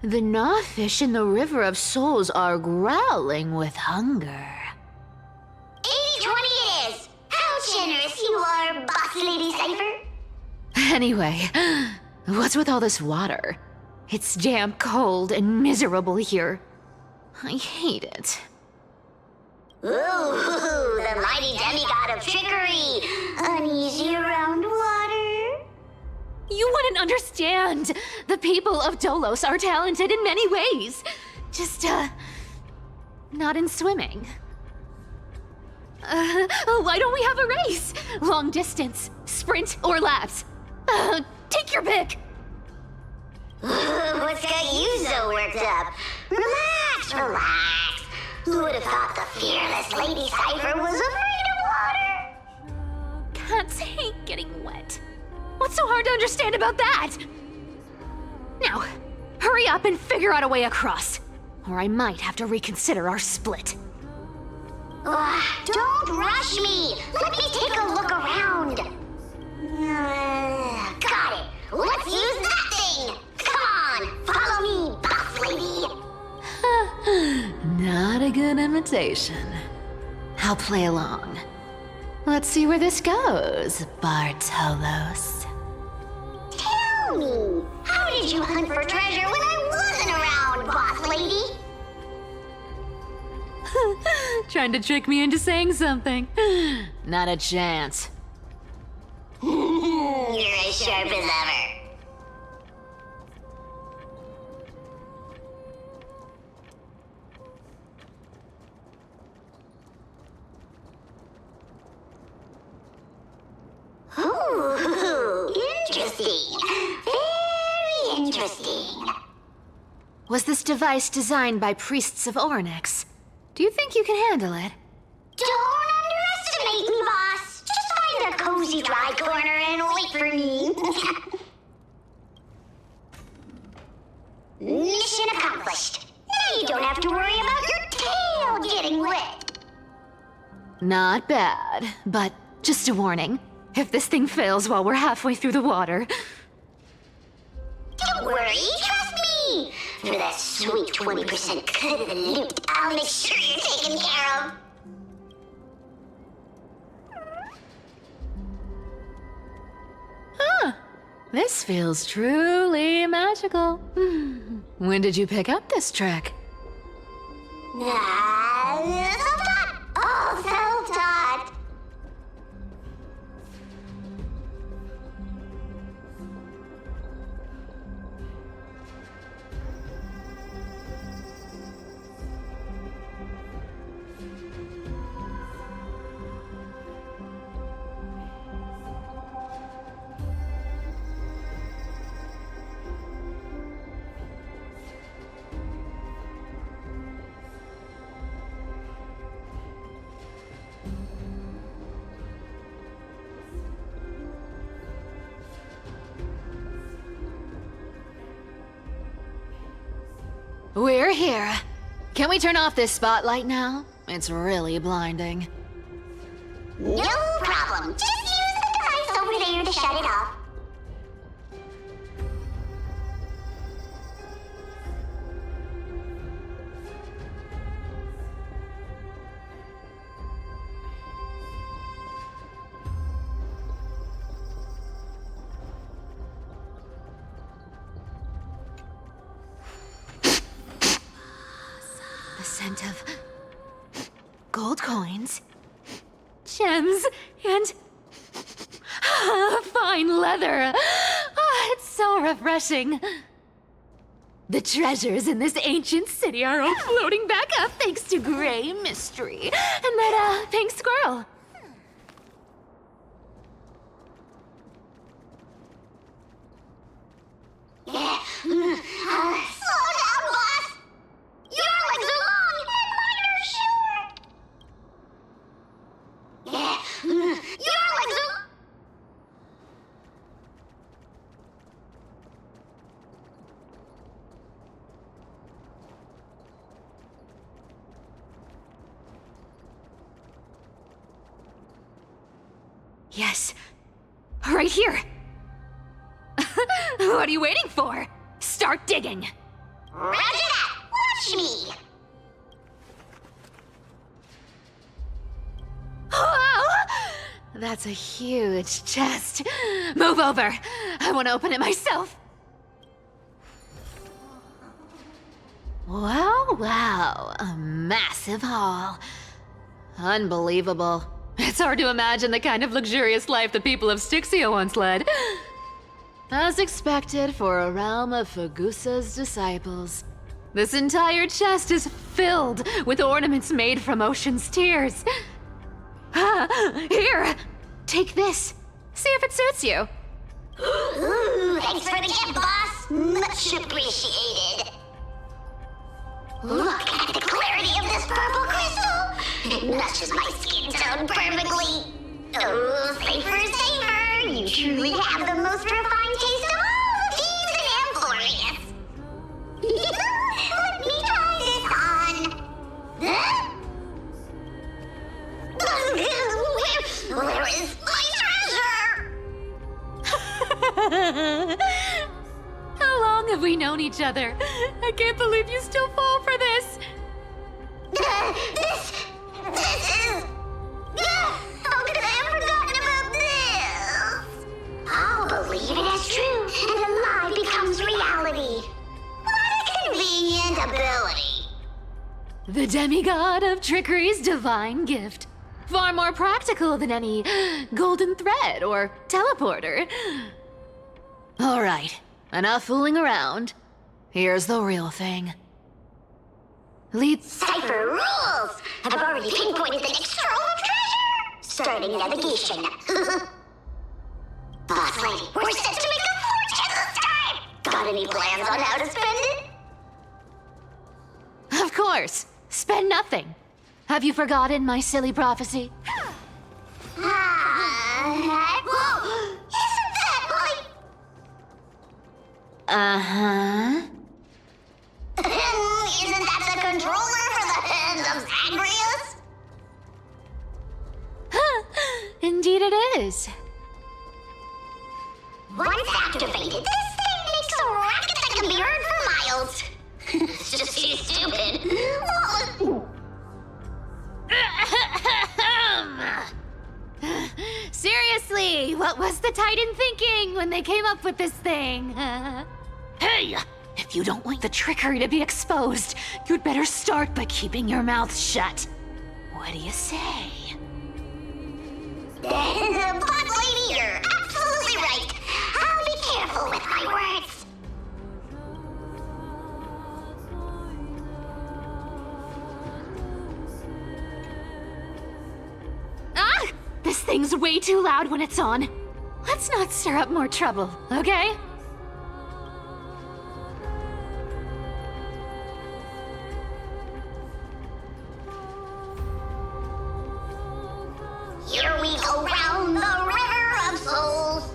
The gnawfish in the River of Souls are growling with hunger. 80-20 it is. How generous you are, boss lady. Lady Cypher? Anyway, what's with all this water? It's damp, cold, and miserable here. I hate it. Ooh, the mighty demigod of trickery! Uneasy around water? You wouldn't understand! The people of Dolos are talented in many ways. Just, not in swimming. Why don't we have a race? Long distance, sprint, or laps? Take your pick! What's got you so worked up? Relax, relax. Who would have thought the fearless Lady Cypher was afraid of water? Cats hate getting wet. What's so hard to understand about that? Now, hurry up and figure out a way across, or I might have to reconsider our split. Don't rush me! Let me take a look around! Got it! Let's use that thing! Come on, follow me, boss lady! Not a good imitation. I'll play along. Let's see where this goes, Bartolos. Tell me, how did you hunt for treasure when I wasn't around, boss lady? Trying to trick me into saying something. Not a chance. You're as sharp as ever. Ooh, interesting. Very interesting. Was this device designed by priests of Ornyx? Do you think you can handle it? Don't underestimate me, boss. Just find a cozy dry corner and wait for me. Mission accomplished. Now you don't have to worry about your tail getting wet. Not bad, but just a warning. If this thing fails while we're halfway through the water... Don't worry, trust me. For that sweet 20% cut of the loot, I'll make sure you're taken care of. This feels truly magical. When did you pick up this trick? Self-taught. Oh, self-taught. We're here. Can we turn off this spotlight now? It's really blinding. No problem. Just use the device over there to shut it off. The scent of gold coins, gems, and fine leather. It's so refreshing. The treasures in this ancient city are all floating back up thanks to Grey Mystery and that pink squirrel. Slow down, boss! Your legs are long and mine are short! Your legs are... Yes, right here. What are you waiting for? Start digging. Roger that! Watch me! Wow! That's a huge chest. Move over. I want to open it myself. Wow, a massive hall. Unbelievable. It's hard to imagine the kind of luxurious life the people of Styxia once led. As expected for a realm of Fagusa's disciples. This entire chest is filled with ornaments made from ocean's tears. Here, take this. See if it suits you. Ooh, thanks for the gift, boss. Much appreciated. Look at the clarity of this purple crystal. It matches my skin tone perfectly. Oh, safer. You truly have the most refined taste of all the thieves in Amphorius. Let me try this on. Huh? Where is my treasure? How long have we known each other? I can't believe you still fall for this. This is... How could I have forgotten about this? I'll believe it as true, and a lie becomes reality. What a convenient ability. The demigod of trickery's divine gift. Far more practical than any golden thread or teleporter. All right, enough fooling around. Here's the real thing. Lead Cypher rules! I've already pinpointed the next trove of treasure! Starting navigation. Boss lady, we're set to make a fortune this time! Got any plans on how to spend it? Of course. Spend nothing. Have you forgotten my silly prophecy? Whoa! Isn't that like... Uh-huh. Isn't that the controller for the hands of Zagreus? Indeed it is. Once activated, this thing makes a racket that can be heard for miles. It's just too stupid. Seriously, what was the Titan thinking when they came up with this thing? Hey, if you don't want the trickery to be exposed, you'd better start by keeping your mouth shut. What do you say? Boss lady, you're absolutely right. I'll be careful with my words. Ah! This thing's way too loud when it's on. Let's not stir up more trouble, okay? Here we go round the river of souls.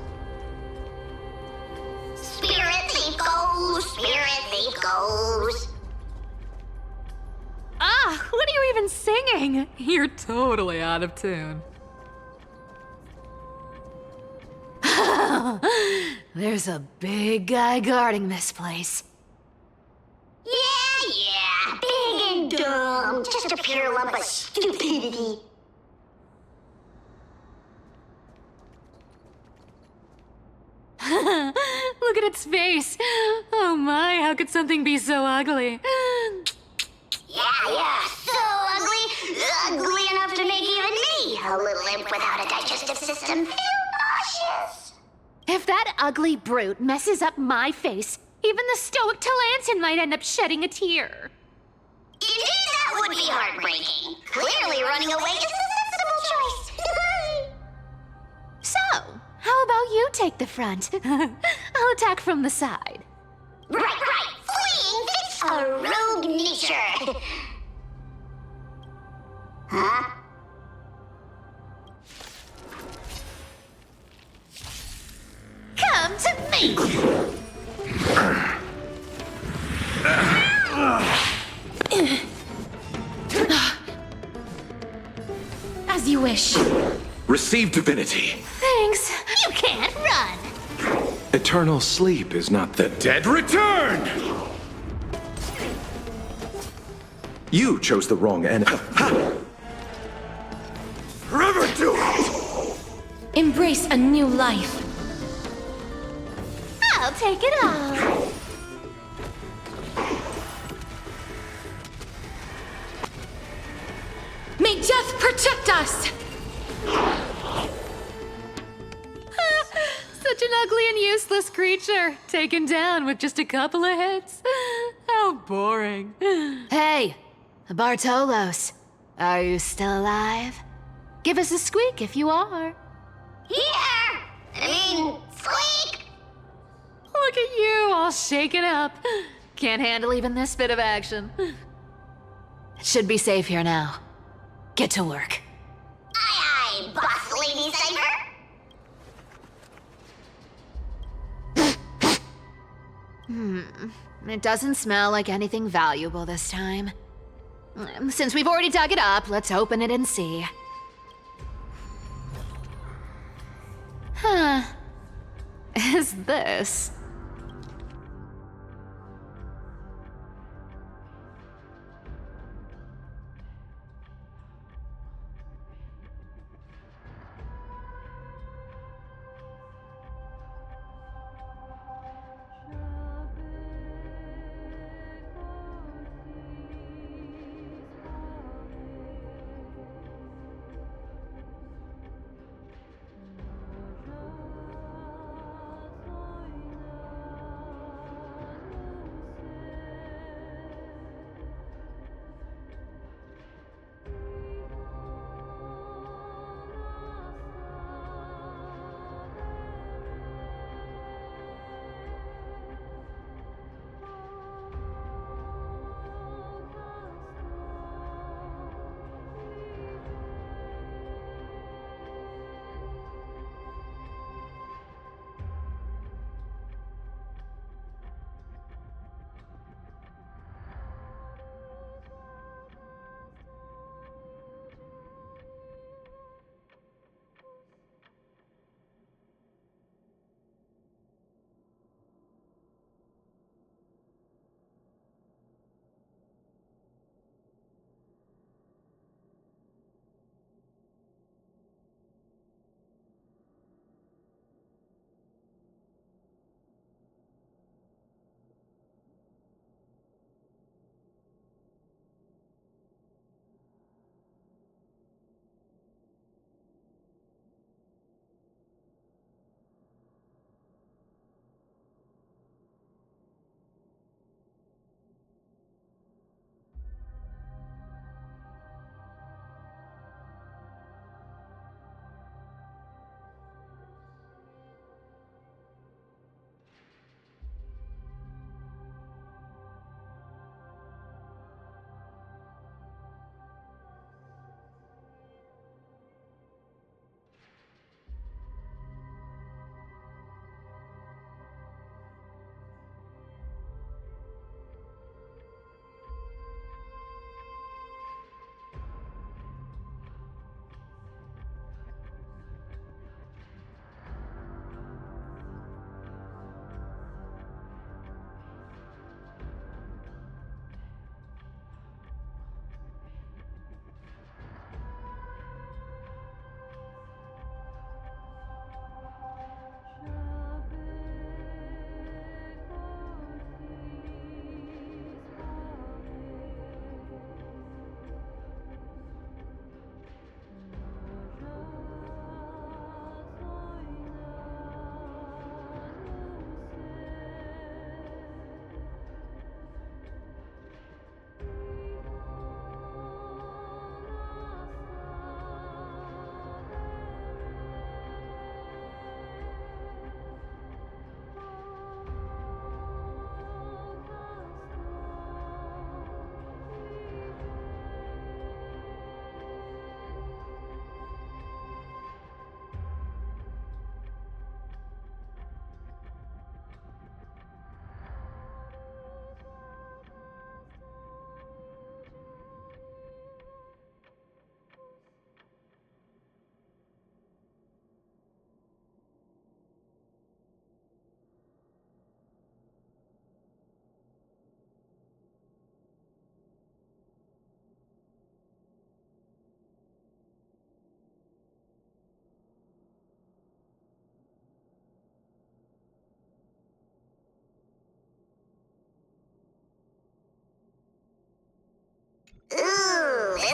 Spirit thief goes, spirit thief goes. Ah, what are you even singing? You're totally out of tune. There's a big guy guarding this place. Yeah, big and dumb. Just a pure lump of stupidity. Look at its face. Oh my, how could something be so ugly? Yeah, so ugly. Ugly enough to make even me, a little imp without a digestive system, feel nauseous. If that ugly brute messes up my face, even the stoic Talantin might end up shedding a tear. Indeed, that would be heartbreaking. Clearly running away is the sensible choice. So, how about you take the front? I'll attack from the side. Right. Fleeing fits a rogue nature. Huh? Come to me! As you wish. Receive divinity. Thanks. You can't run. Eternal sleep is not the dead return! You chose the wrong end. Forever do it! Embrace a new life. I'll take it off. May death protect us! Such an ugly and useless creature, taken down with just a couple of hits. How boring. Hey, Bartolos, are you still alive? Give us a squeak if you are. Squeak! Look at you, all shaken up. Can't handle even this bit of action. It should be safe here now. Get to work. Aye, aye, Boss Lady Cypher. It doesn't smell like anything valuable this time. Since we've already dug it up, let's open it and see. Huh. Is this?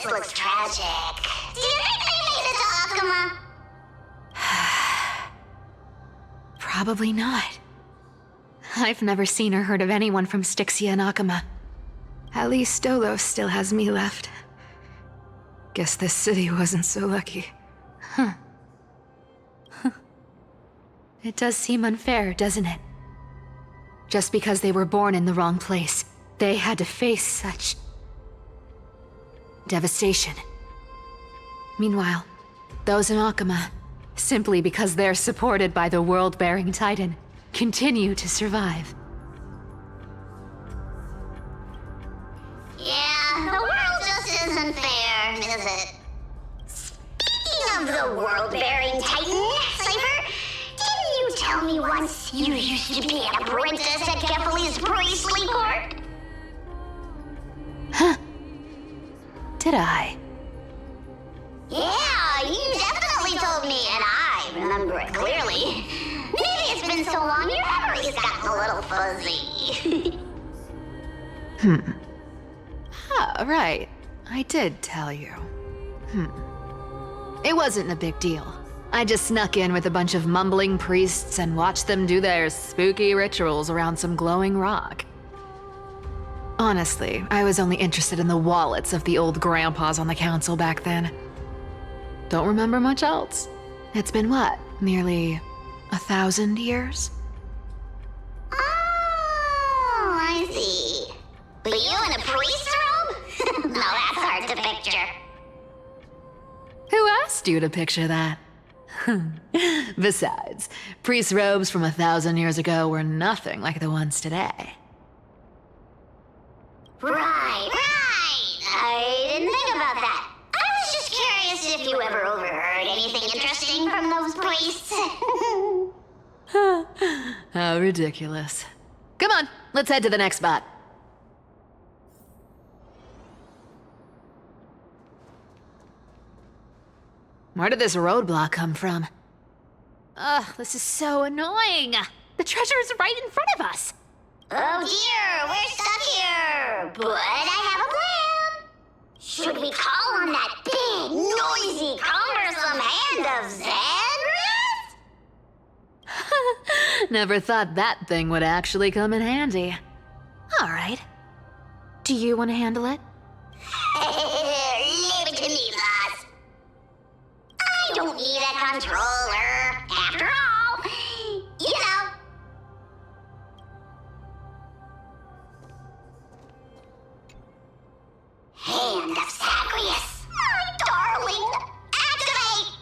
this looks tragic. Do you think they made it to Akuma? Probably not. I've never seen or heard of anyone from Styxia and Akuma. At least Stolos still has me left. Guess this city wasn't so lucky. Huh. It does seem unfair, doesn't it? Just because they were born in the wrong place, they had to face such devastation. Meanwhile, those in Akuma, simply because they're supported by the world-bearing Titan, continue to survive. Yeah, the world just isn't fair, is it? Speaking of the world-bearing Titan, Cypher, didn't you tell me once you used to be an apprentice at Kephalie's priestly court? Huh. Did I? Yeah, you definitely told me, and I remember it clearly. Maybe it's been so long your memory's gotten a little fuzzy. Ah, right. I did tell you. It wasn't a big deal. I just snuck in with a bunch of mumbling priests and watched them do their spooky rituals around some glowing rock. Honestly, I was only interested in the wallets of the old grandpas on the council back then. Don't remember much else. It's been what, nearly 1,000 years? Oh, I see. But you in a priest robe? No, that's hard to picture. Who asked you to picture that? Besides, priest robes from 1,000 years ago were nothing like the ones today. Right. I didn't think about that. I was just curious if you ever overheard anything interesting from those priests. How ridiculous. Come on, let's head to the next spot. Where did this roadblock come from? Ugh, this is so annoying. The treasure is right in front of us. Oh dear, we're stuck here. But I have a plan. Should we call on that big, noisy, cumbersome hand of Xandrath? Never thought that thing would actually come in handy. All right. Do you want to handle it? Leave it to me, boss. I don't need a controller. After all, you know. Hand of Zagreus. My darling. Activate!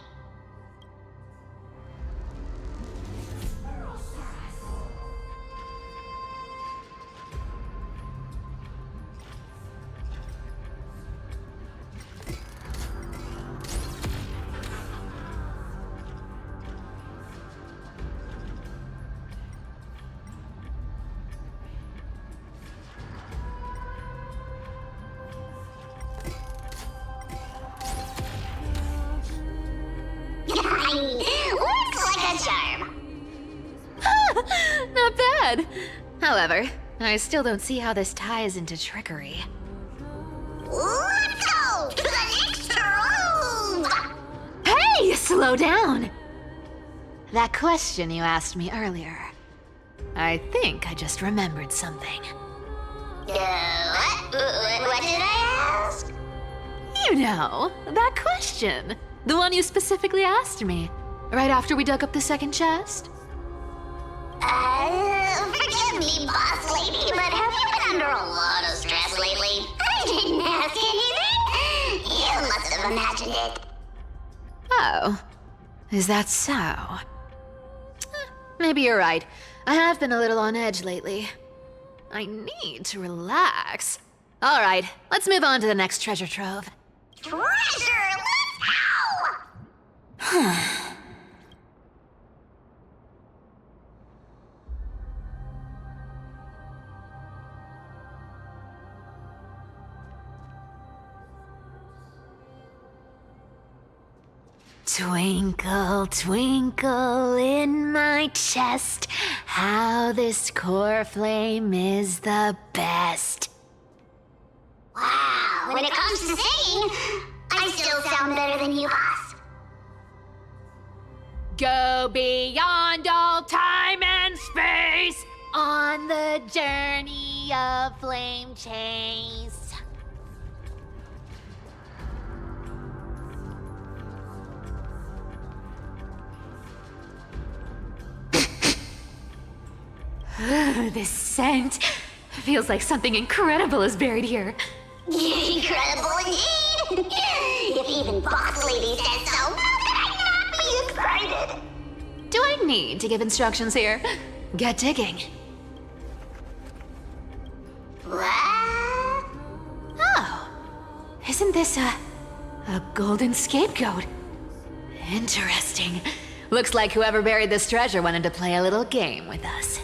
Looks like a charm. Not bad. However, I still don't see how this ties into trickery. Let's go to the next room. Hey, slow down! That question you asked me earlier. I think I just remembered something. What did I ask? You know, that question. The one you specifically asked me. Right after we dug up the second chest. Forgive me, boss lady, but have you been under a lot of stress lately? I didn't ask anything. You must have imagined it. Oh, is that so? Maybe you're right. I have been a little on edge lately. I need to relax. All right, let's move on to the next treasure trove. Treasure, let's go! Twinkle, twinkle in my chest, how this core flame is the best. Wow, when it comes to singing, I still sound better than you, boss. Go beyond all time and space on the journey of flame chase. This scent feels like something incredible is buried here. Incredible indeed! If even Boss Lady says so, how could I not be excited? Do I need to give instructions here? Get digging. What? Oh, isn't this a golden scapegoat? Interesting. Looks like whoever buried this treasure wanted to play a little game with us.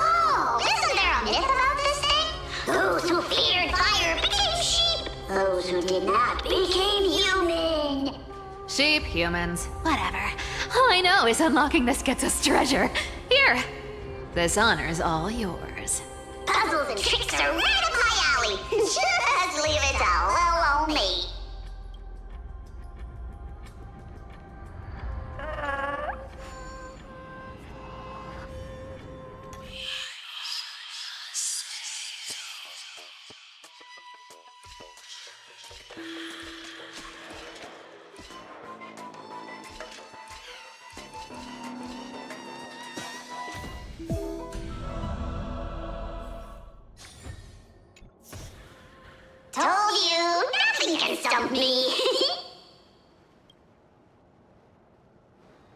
Oh, isn't there a myth about this thing? Those who feared fire became sheep. Those who did not became human. Sheep, humans, whatever. All I know is unlocking this gets us treasure. Here, this honor's all yours. Puzzles and tricks are right up my alley. Just leave it to little old me. Told you, nothing can stump me.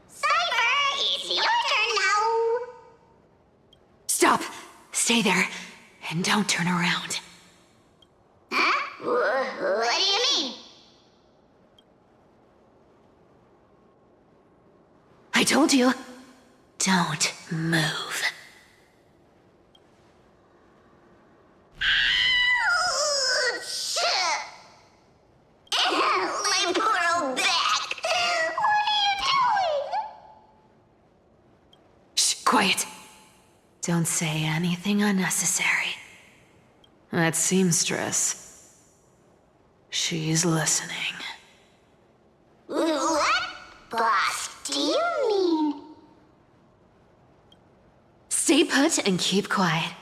Cypher, it's your turn now. Stop! Stay there, and don't turn around. Huh? What do you mean? I told you, don't move. My poor old back. What are you doing? Shh, quiet. Don't say anything unnecessary. That seamstress. She's listening. What? Boss, do you mean? Stay put and keep quiet.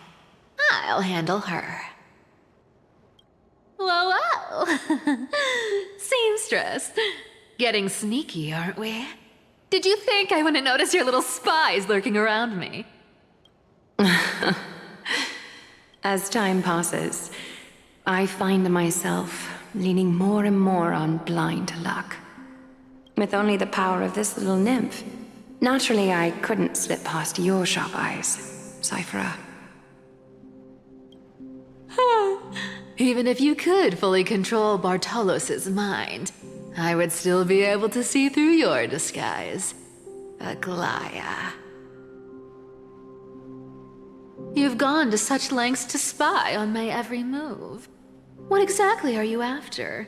I'll handle her. Whoa, whoa. Seamstress. Getting sneaky, aren't we? Did you think I wouldn't notice your little spies lurking around me? As time passes, I find myself leaning more and more on blind luck. With only the power of this little nymph, naturally I couldn't slip past your sharp eyes, Cyphera. Even if you could fully control Bartolos's mind, I would still be able to see through your disguise. Aglaya. You've gone to such lengths to spy on my every move. What exactly are you after?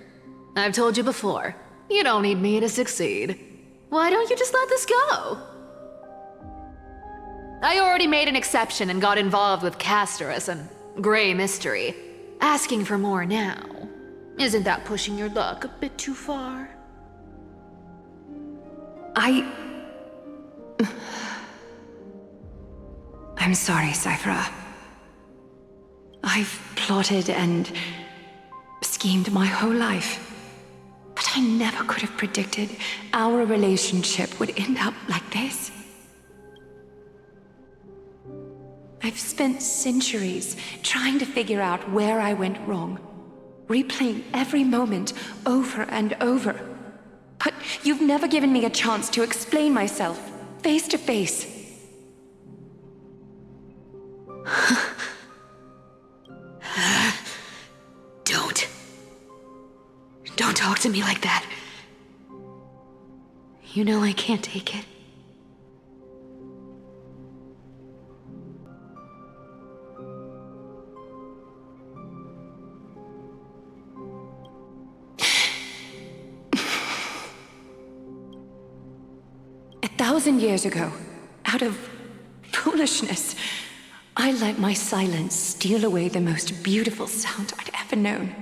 I've told you before, you don't need me to succeed. Why don't you just let this go? I already made an exception and got involved with Castorus and Grey Mystery. Asking for more now. Isn't that pushing your luck a bit too far? I'm sorry, Cyphera. I've plotted and schemed my whole life, but I never could have predicted our relationship would end up like this. I've spent centuries trying to figure out where I went wrong, replaying every moment over and over. But you've never given me a chance to explain myself, face to face. Don't talk to me like that. You know I can't take it. A 1,000 years ago, out of foolishness, I let my silence steal away the most beautiful sound I'd ever known.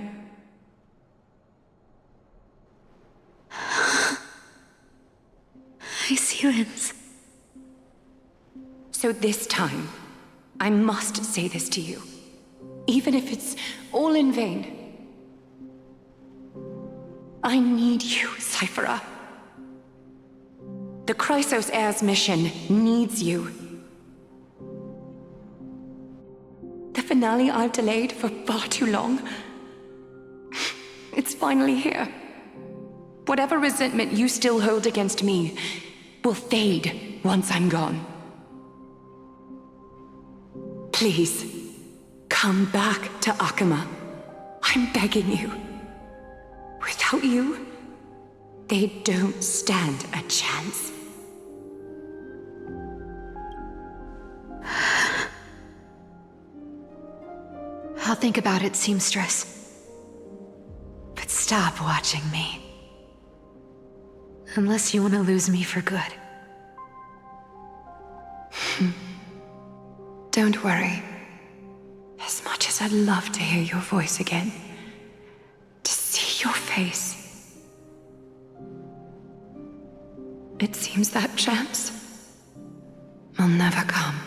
twins. So this time, I must say this to you, even if it's all in vain. I need you, Cyphera. The Chrysos Heir's mission needs you. The finale I've delayed for far too long. It's finally here. Whatever resentment you still hold against me will fade once I'm gone. Please, come back to Akama. I'm begging you. Without you, they don't stand a chance. I'll think about it, seamstress. But stop watching me. Unless you want to lose me for good. Don't worry. As much as I'd love to hear your voice again, to see your face, it seems that chance will never come.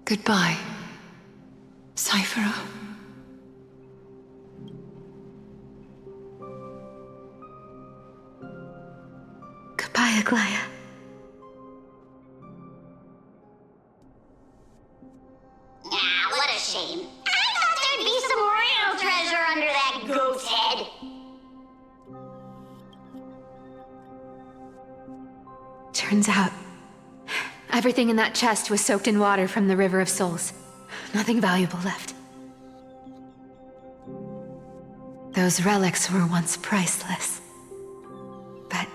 Goodbye, Cyphera. Goodbye, Aglaya. Ah, what a shame. I thought there'd be some real treasure under that goat's head. Turns out, everything in that chest was soaked in water from the River of Souls. Nothing valuable left. Those relics were once priceless. But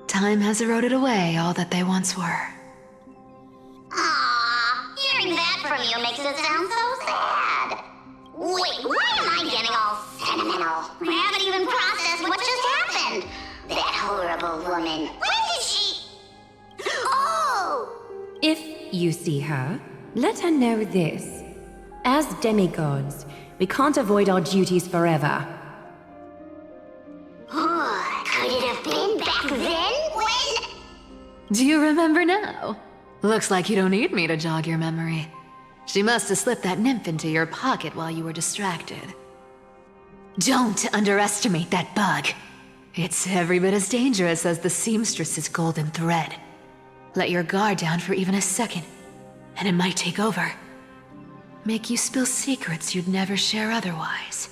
time has eroded away all that they once were. Aww, hearing that from you makes it sound so sad. Wait, why am I getting all sentimental? I haven't even processed what just happened. That horrible woman. When did she... Oh! If you see her, let her know this. As demigods, we can't avoid our duties forever. Could it have been back then when... Do you remember now? Looks like you don't need me to jog your memory. She must have slipped that nymph into your pocket while you were distracted. Don't underestimate that bug. It's every bit as dangerous as the seamstress's golden thread. Let your guard down for even a second, and it might take over. Make you spill secrets you'd never share otherwise.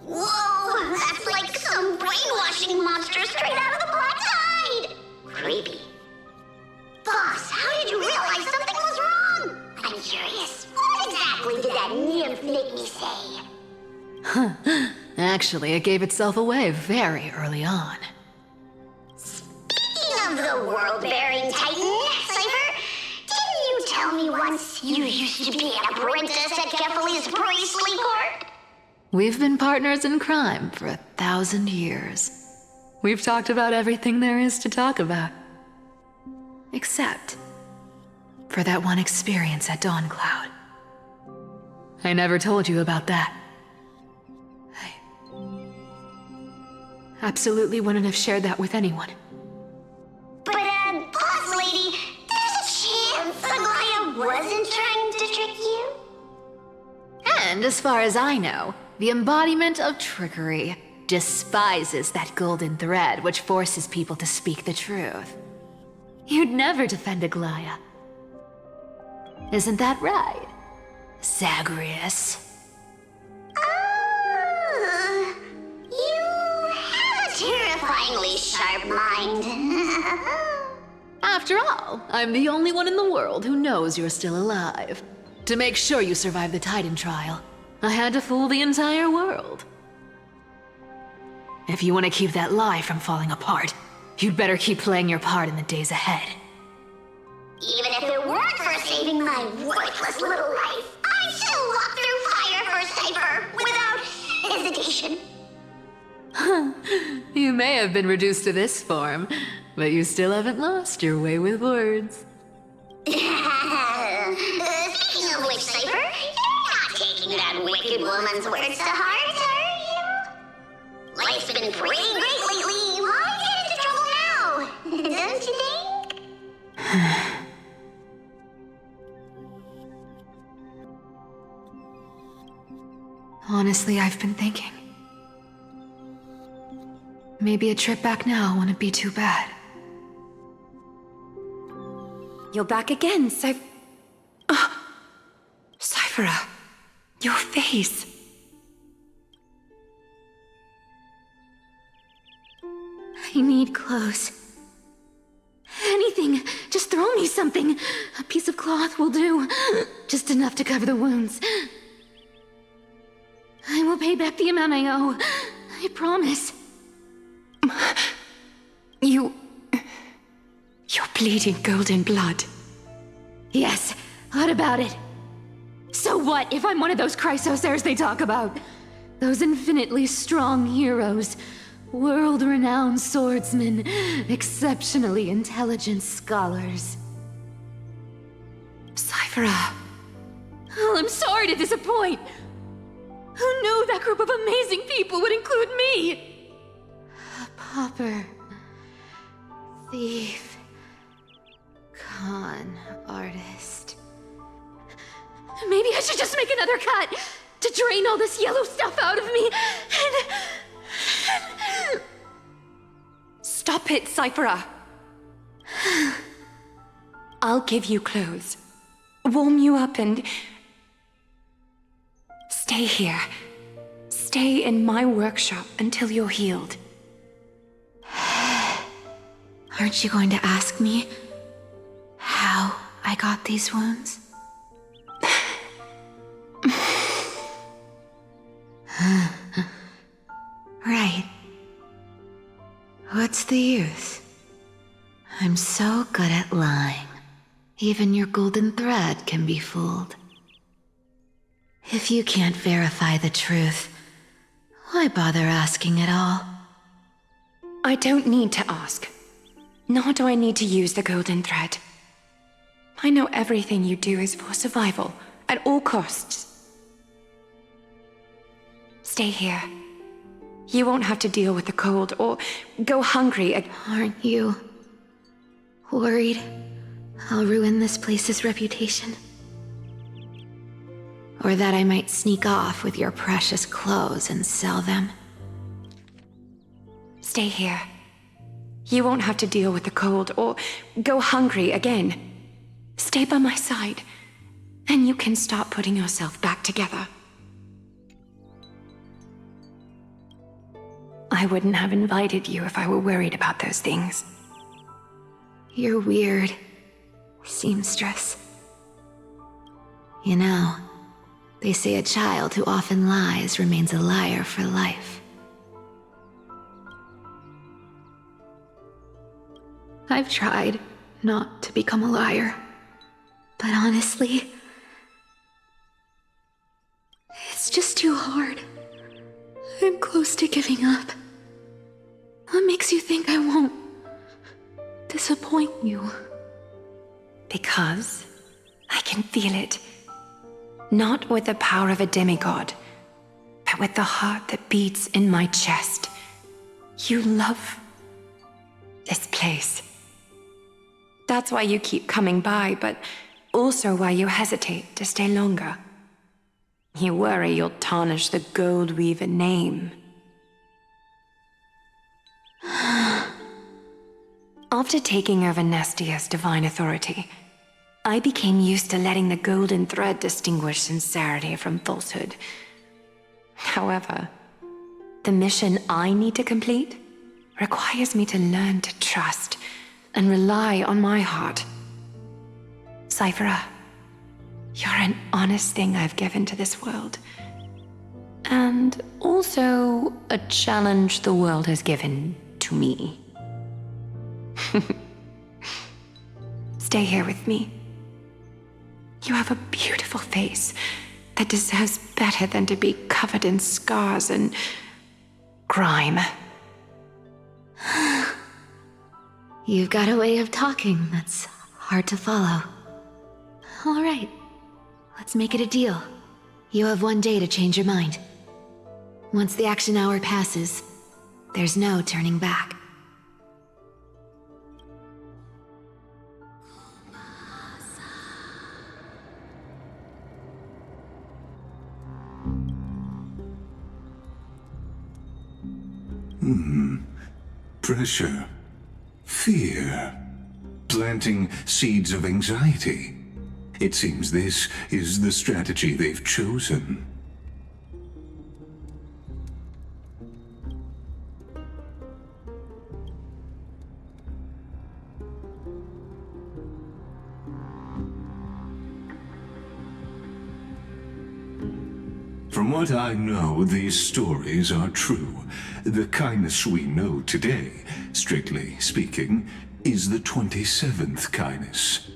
Whoa, that's like some brainwashing monster straight out of the Black Tide! Creepy. Boss, how did you realize something was wrong? I'm curious. What exactly did that nymph make me say? Actually, it gave itself away very early on. Speaking of the world-bearing titan, Cypher, didn't you tell me once you used to be an apprentice at Kefali's priestly court? We've been partners in crime for 1,000 years. We've talked about everything there is to talk about. Except for that one experience at Dawncloud. I never told you about that. I absolutely wouldn't have shared that with anyone. But, boss lady, there's a chance Aglaya wasn't trying to trick you? And as far as I know, the embodiment of trickery despises that golden thread which forces people to speak the truth. You'd never defend Aglaya. Isn't that right, Zagreus? You have a terrifyingly sharp mind. After all, I'm the only one in the world who knows you're still alive. To make sure you survive the Titan trial, I had to fool the entire world. If you want to keep that lie from falling apart, you'd better keep playing your part in the days ahead. Even if it weren't for saving my worthless little life, I'd still walk through fire for Cypher without hesitation. You may have been reduced to this form, but you still haven't lost your way with words. Speaking of which, Cypher, you're not taking that wicked woman's words to heart, are you? Life's been pretty great lately. Why Don't you think? Honestly, I've been thinking. Maybe a trip back now wouldn't be too bad. You're back again, Cyphera, your face. I need clothes. Anything. Just throw me something. A piece of cloth will do. Just enough to cover the wounds. I will pay back the amount I owe. I promise. You're bleeding golden blood. Yes, what about it? So what if I'm one of those Chrysosairs they talk about? Those infinitely strong heroes. World-renowned swordsmen. Exceptionally intelligent scholars. Cyphera. Oh, I'm sorry to disappoint. Who knew that group of amazing people would include me? A pauper. Thief. Con artist. Maybe I should just make another cut to drain all this yellow stuff out of me and... Stop it, Cyphera. I'll give you clothes, warm you up, and stay here. Stay in my workshop until you're healed. Aren't you going to ask me how I got these wounds? Right. What's the use? I'm so good at lying. Even your golden thread can be fooled. If you can't verify the truth, why bother asking at all? I don't need to ask. Nor do I need to use the golden thread. I know everything you do is for survival, at all costs. Stay here. You won't have to deal with the cold or go hungry. Aren't you worried I'll ruin this place's reputation? Or that I might sneak off with your precious clothes and sell them? Stay here. You won't have to deal with the cold or go hungry again. Stay by my side, and you can start putting yourself back together. I wouldn't have invited you if I were worried about those things. You're weird, seamstress. You know, they say a child who often lies remains a liar for life. I've tried not to become a liar, but honestly, it's just too hard. I'm close to giving up. What makes you think I won't disappoint you? Because I can feel it. Not with the power of a demigod, but with the heart that beats in my chest. You love this place. That's why you keep coming by, but also why you hesitate to stay longer. You worry you'll tarnish the Gold Weaver name. After taking over Nestia's divine authority, I became used to letting the golden thread distinguish sincerity from falsehood. However, the mission I need to complete requires me to learn to trust and rely on my heart. Cyphera, you're an honest thing I've given to this world. And also a challenge the world has given to me. Stay here with me. You have a beautiful face that deserves better than to be covered in scars and grime. You've got a way of talking that's hard to follow. All right, let's make it a deal. You have 1 day to change your mind. Once the action hour passes, there's no turning back. Pressure. Fear. Planting seeds of anxiety. It seems this is the strategy they've chosen. From what I know, these stories are true. The kindness we know today, strictly speaking, is the 27th kindness.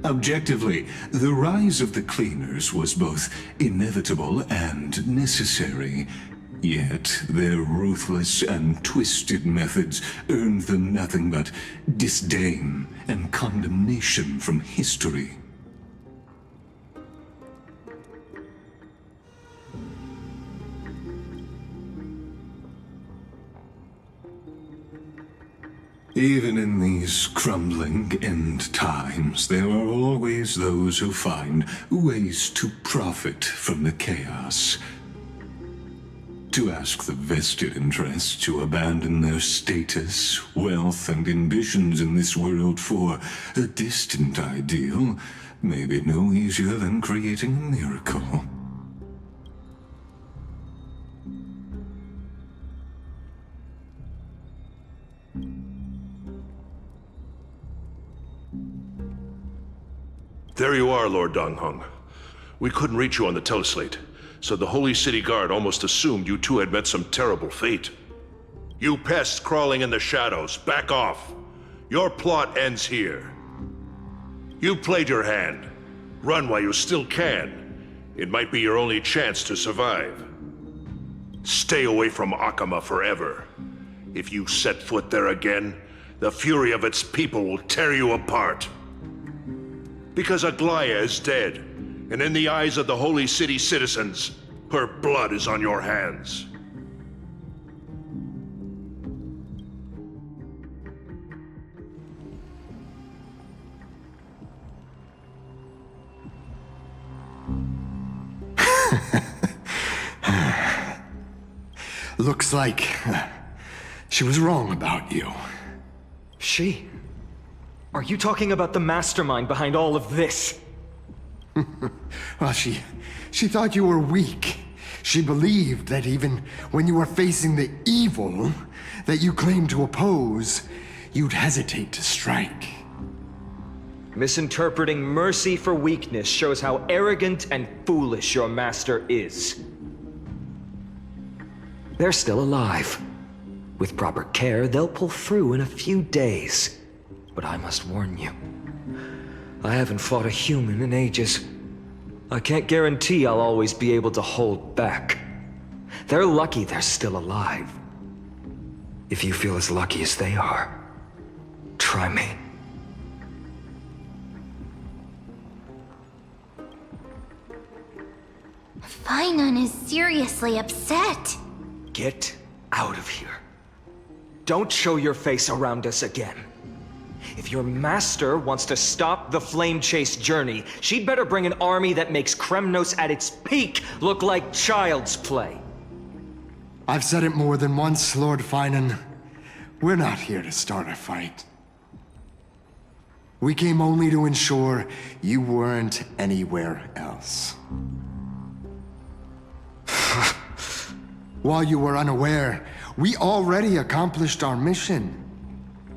Objectively, the rise of the cleaners was both inevitable and necessary. Yet, their ruthless and twisted methods earned them nothing but disdain and condemnation from history. Even in these crumbling end times, there are always those who find ways to profit from the chaos. To ask the vested interests to abandon their status, wealth, and ambitions in this world for a distant ideal may be no easier than creating a miracle. There you are, Lord Donghong. We couldn't reach you on the teleslate, so the Holy City Guard almost assumed you two had met some terrible fate. You pests crawling in the shadows, back off. Your plot ends here. You played your hand. Run while you still can. It might be your only chance to survive. Stay away from Akama forever. If you set foot there again, the fury of its people will tear you apart. Because Aglaya is dead, and in the eyes of the Holy City citizens, her blood is on your hands. Looks like she was wrong about you. She? Are you talking about the mastermind behind all of this? Well, she thought you were weak. She believed that even when you were facing the evil that you claimed to oppose, you'd hesitate to strike. Misinterpreting mercy for weakness shows how arrogant and foolish your master is. They're still alive. With proper care, they'll pull through in a few days. But I must warn you, I haven't fought a human in ages. I can't guarantee I'll always be able to hold back. They're lucky they're still alive. If you feel as lucky as they are, try me. Finon is seriously upset. Get out of here. Don't show your face around us again. If your master wants to stop the Flame Chase journey, she'd better bring an army that makes Kremnos at its peak look like child's play. I've said it more than once, Lord Finon. We're not here to start a fight. We came only to ensure you weren't anywhere else. While you were unaware, we already accomplished our mission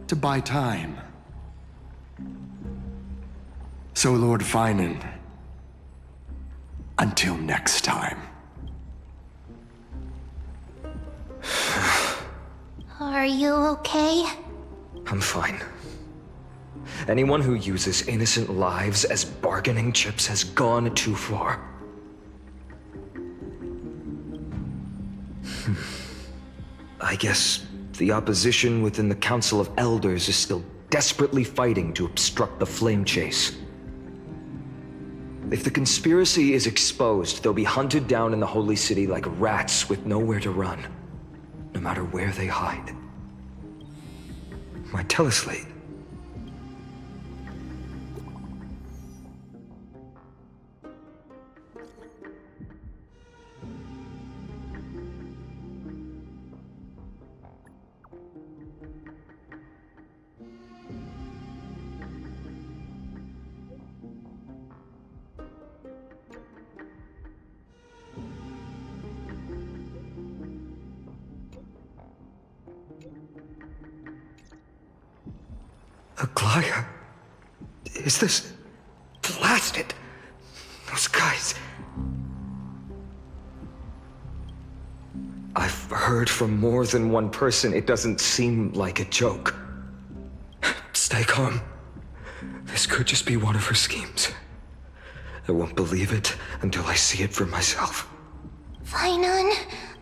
to buy time. So, Lord Finon, until next time. Are you okay? I'm fine. Anyone who uses innocent lives as bargaining chips has gone too far. I guess the opposition within the Council of Elders is still desperately fighting to obstruct the Flame Chase. If the conspiracy is exposed, they'll be hunted down in the Holy City like rats with nowhere to run, no matter where they hide. My teleslate. Aglaya? Is this... blasted? Those guys... I've heard from more than one person. It doesn't seem like a joke. Stay calm. This could just be one of her schemes. I won't believe it until I see it for myself. Fainan,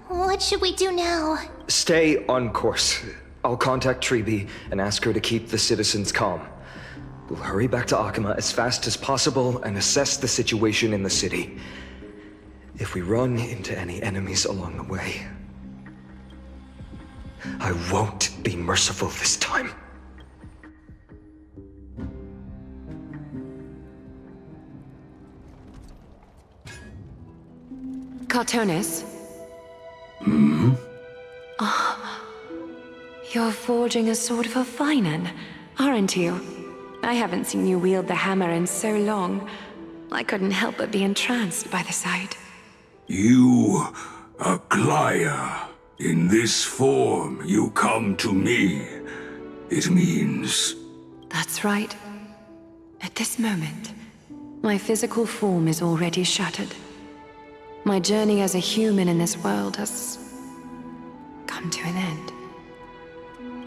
what should we do now? Stay on course. I'll contact Treeby and ask her to keep the citizens calm. We'll hurry back to Akima as fast as possible and assess the situation in the city. If we run into any enemies along the way, I won't be merciful this time. Cartonis? You're forging a sword for Fainan, aren't you? I haven't seen you wield the hammer in so long. I couldn't help but be entranced by the sight. You, Aglaya, in this form you come to me. It means... That's right. At this moment, my physical form is already shattered. My journey as a human in this world has come to an end.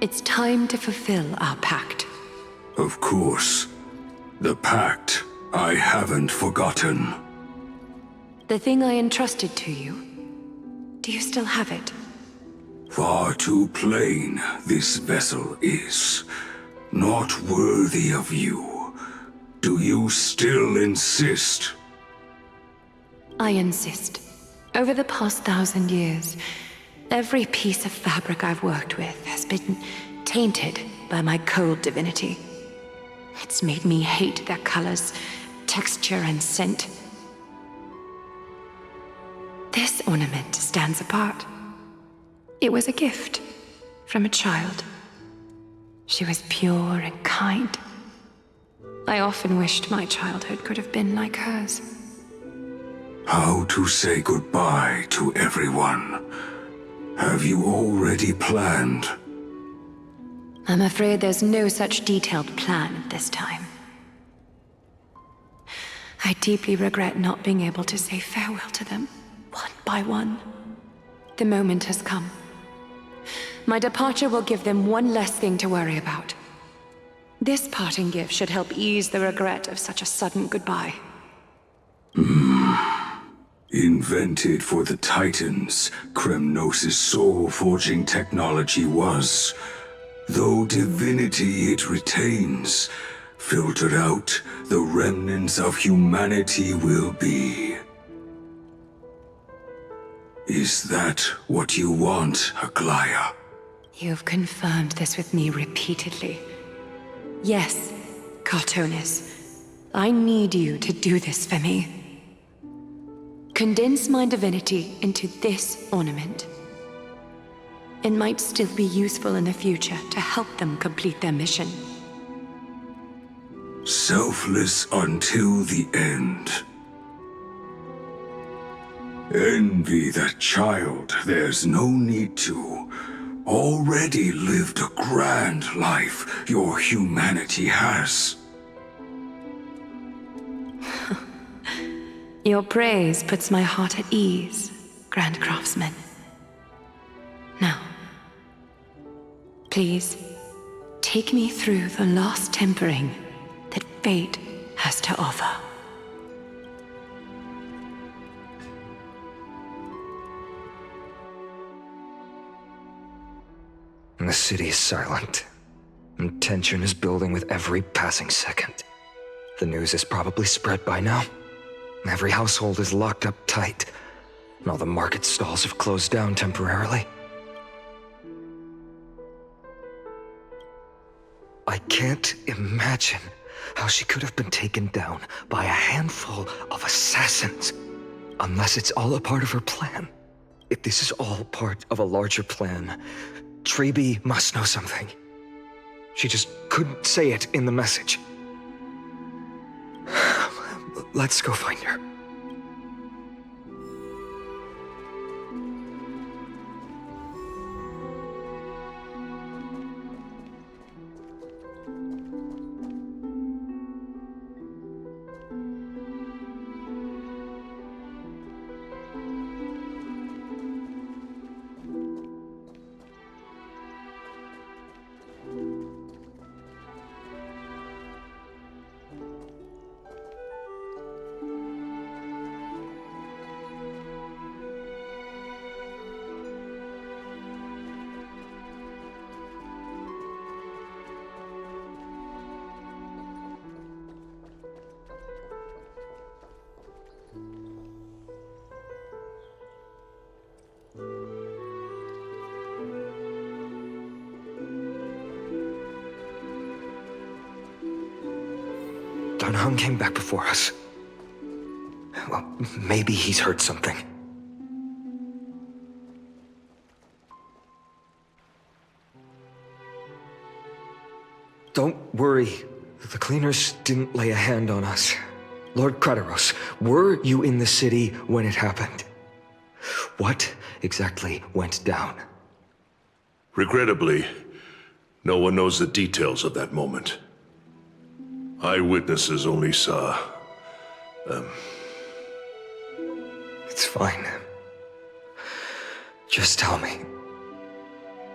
It's time to fulfill our pact. Of course. The pact I haven't forgotten. The thing I entrusted to you, do you still have it? Far too plain this vessel is. Not worthy of you. Do you still insist? I insist. Over the past 1,000 years, every piece of fabric I've worked with has been tainted by my cold divinity. It's made me hate their colors, texture, and scent. This ornament stands apart. It was a gift from a child. She was pure and kind. I often wished my childhood could have been like hers. How to say goodbye to everyone? Have you already planned? I'm afraid there's no such detailed plan at this time. I deeply regret not being able to say farewell to them, one by one. The moment has come. My departure will give them one less thing to worry about. This parting gift should help ease the regret of such a sudden goodbye. Invented for the Titans, Kremnos' soul-forging technology was. Though divinity it retains, filtered out, the remnants of humanity will be. Is that what you want, Aglaya? You've confirmed this with me repeatedly. Yes, Cartonis. I need you to do this for me. Condense my divinity into this ornament. It might still be useful in the future to help them complete their mission. Selfless until the end. Envy that child, there's no need to. Already lived a grand life your humanity has. Your praise puts my heart at ease, Grand Craftsman. Now, please, take me through the last tempering that fate has to offer. The city is silent, and tension is building with every passing second. The news is probably spread by now. Every household is locked up tight, and all the market stalls have closed down temporarily. I can't imagine how she could have been taken down by a handful of assassins, unless it's all a part of her plan. If this is all part of a larger plan, Treeby must know something. She just couldn't say it in the message. Let's go find her. Don Hung came back before us. Well, maybe he's heard something. Don't worry. The cleaners didn't lay a hand on us. Lord Krateros, were you in the city when it happened? What exactly went down? Regrettably, no one knows the details of that moment. Eyewitnesses only saw... It's fine. Just tell me.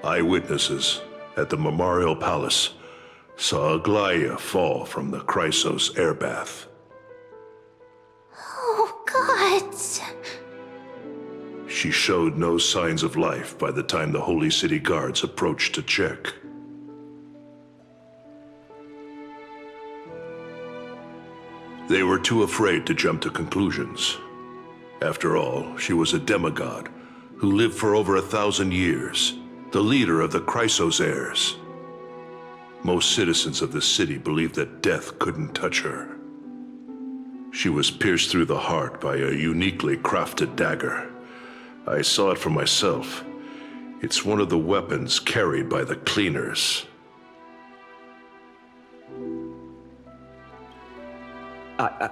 Eyewitnesses at the Memorial Palace saw Aglaia fall from the Chrysos air bath. Oh, gods. She showed no signs of life by the time the Holy City guards approached to check. They were too afraid to jump to conclusions. After all, she was a demigod who lived for over 1,000 years, the leader of the Chrysos heirs. Most citizens of the city believed that death couldn't touch her. She was pierced through the heart by a uniquely crafted dagger. I saw it for myself. It's one of the weapons carried by the cleaners.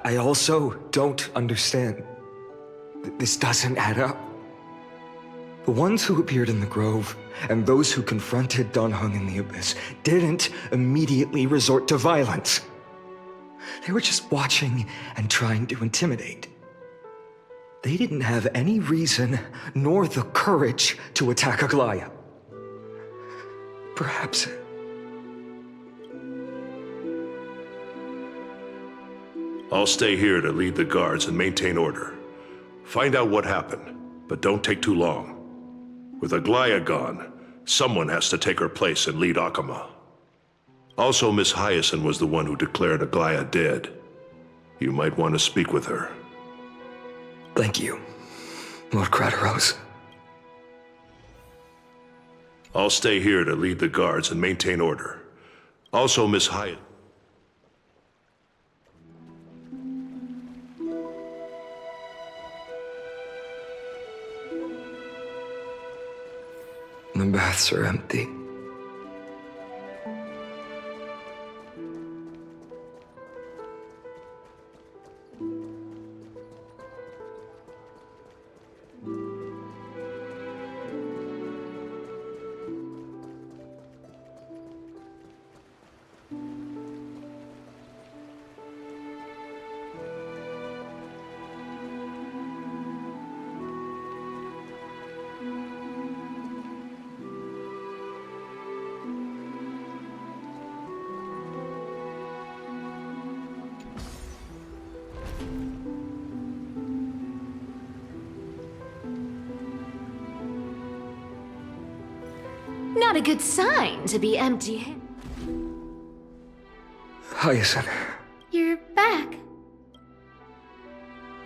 I also don't understand. This doesn't add up. The ones who appeared in the grove and those who confronted Don Hung in the abyss didn't immediately resort to violence. They were just watching and trying to intimidate. They didn't have any reason nor the courage to attack Aglaia. Perhaps... I'll stay here to lead the guards and maintain order. Find out what happened, but don't take too long. With Aglaia gone, someone has to take her place and lead Akama. Also, Miss Hyacinth was the one who declared Aglaia dead. You might want to speak with her. Thank you, Lord Krateros. I'll stay here to lead the guards and maintain order. Also, Miss Hyacinth. The baths are empty. Not a good sign to be empty-handed. Hyacinth. You're back.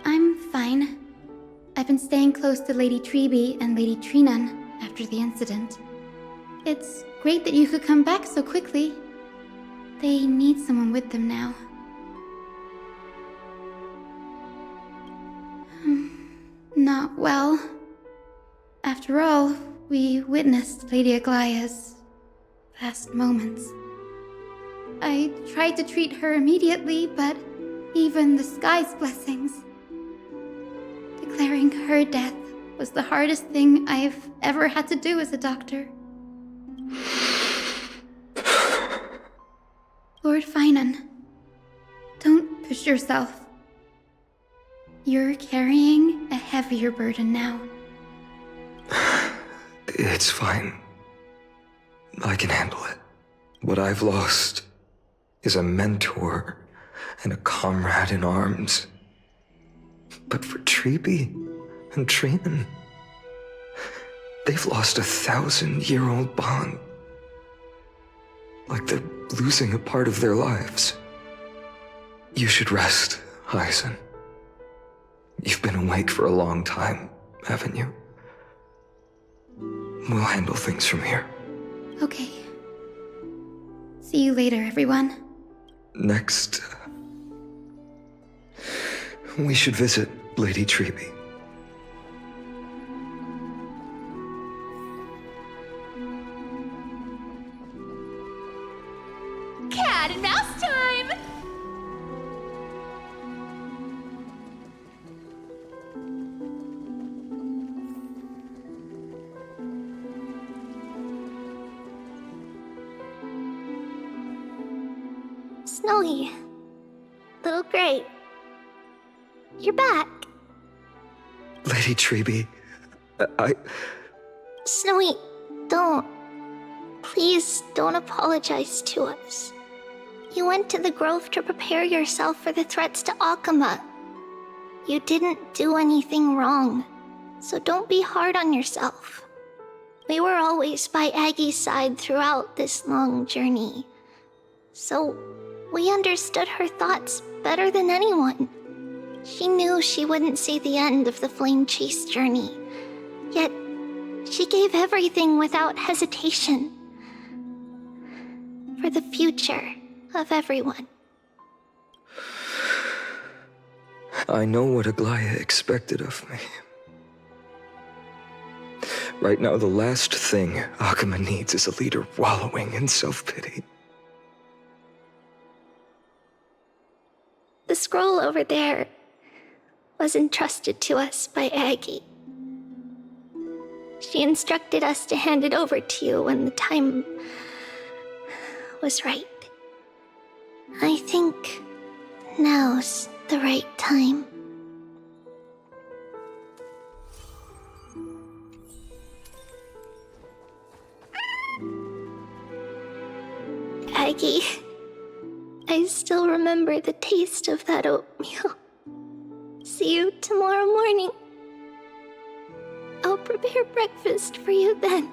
I'm fine. I've been staying close to Lady Treeby and Lady Trinan after the incident. It's great that you could come back so quickly. They need someone with them now. Not well. After all, we witnessed Lady Aglaia's last moments. I tried to treat her immediately, but even the sky's blessings. Declaring her death was the hardest thing I've ever had to do as a doctor. Lord Finan, don't push yourself. You're carrying a heavier burden now. It's fine. I can handle it. What I've lost is a mentor and a comrade in arms. But for Treeby and Trinan, they've lost 1,000-year-old bond. Like they're losing a part of their lives. You should rest, Hyacinth. You've been awake for a long time, haven't you? We'll handle things from here. Okay. See you later, everyone. Next We should visit Lady Treby. Cat and mouse time! Snowy. Little Gray. You're back. Lady Treby, I... Snowy, don't. Please don't apologize to us. You went to the grove to prepare yourself for the threats to Akama. You didn't do anything wrong, so don't be hard on yourself. We were always by Aggie's side throughout this long journey, so we understood her thoughts better than anyone. She knew she wouldn't see the end of the Flame Chase journey, yet she gave everything without hesitation. For the future of everyone. I know what Aglaya expected of me. Right now, the last thing Akama needs is a leader wallowing in self-pity. The scroll over there was entrusted to us by Aggie. She instructed us to hand it over to you when the time was right. I think now's the right time. Aggie, I still remember the taste of that oatmeal. See you tomorrow morning. I'll prepare breakfast for you then.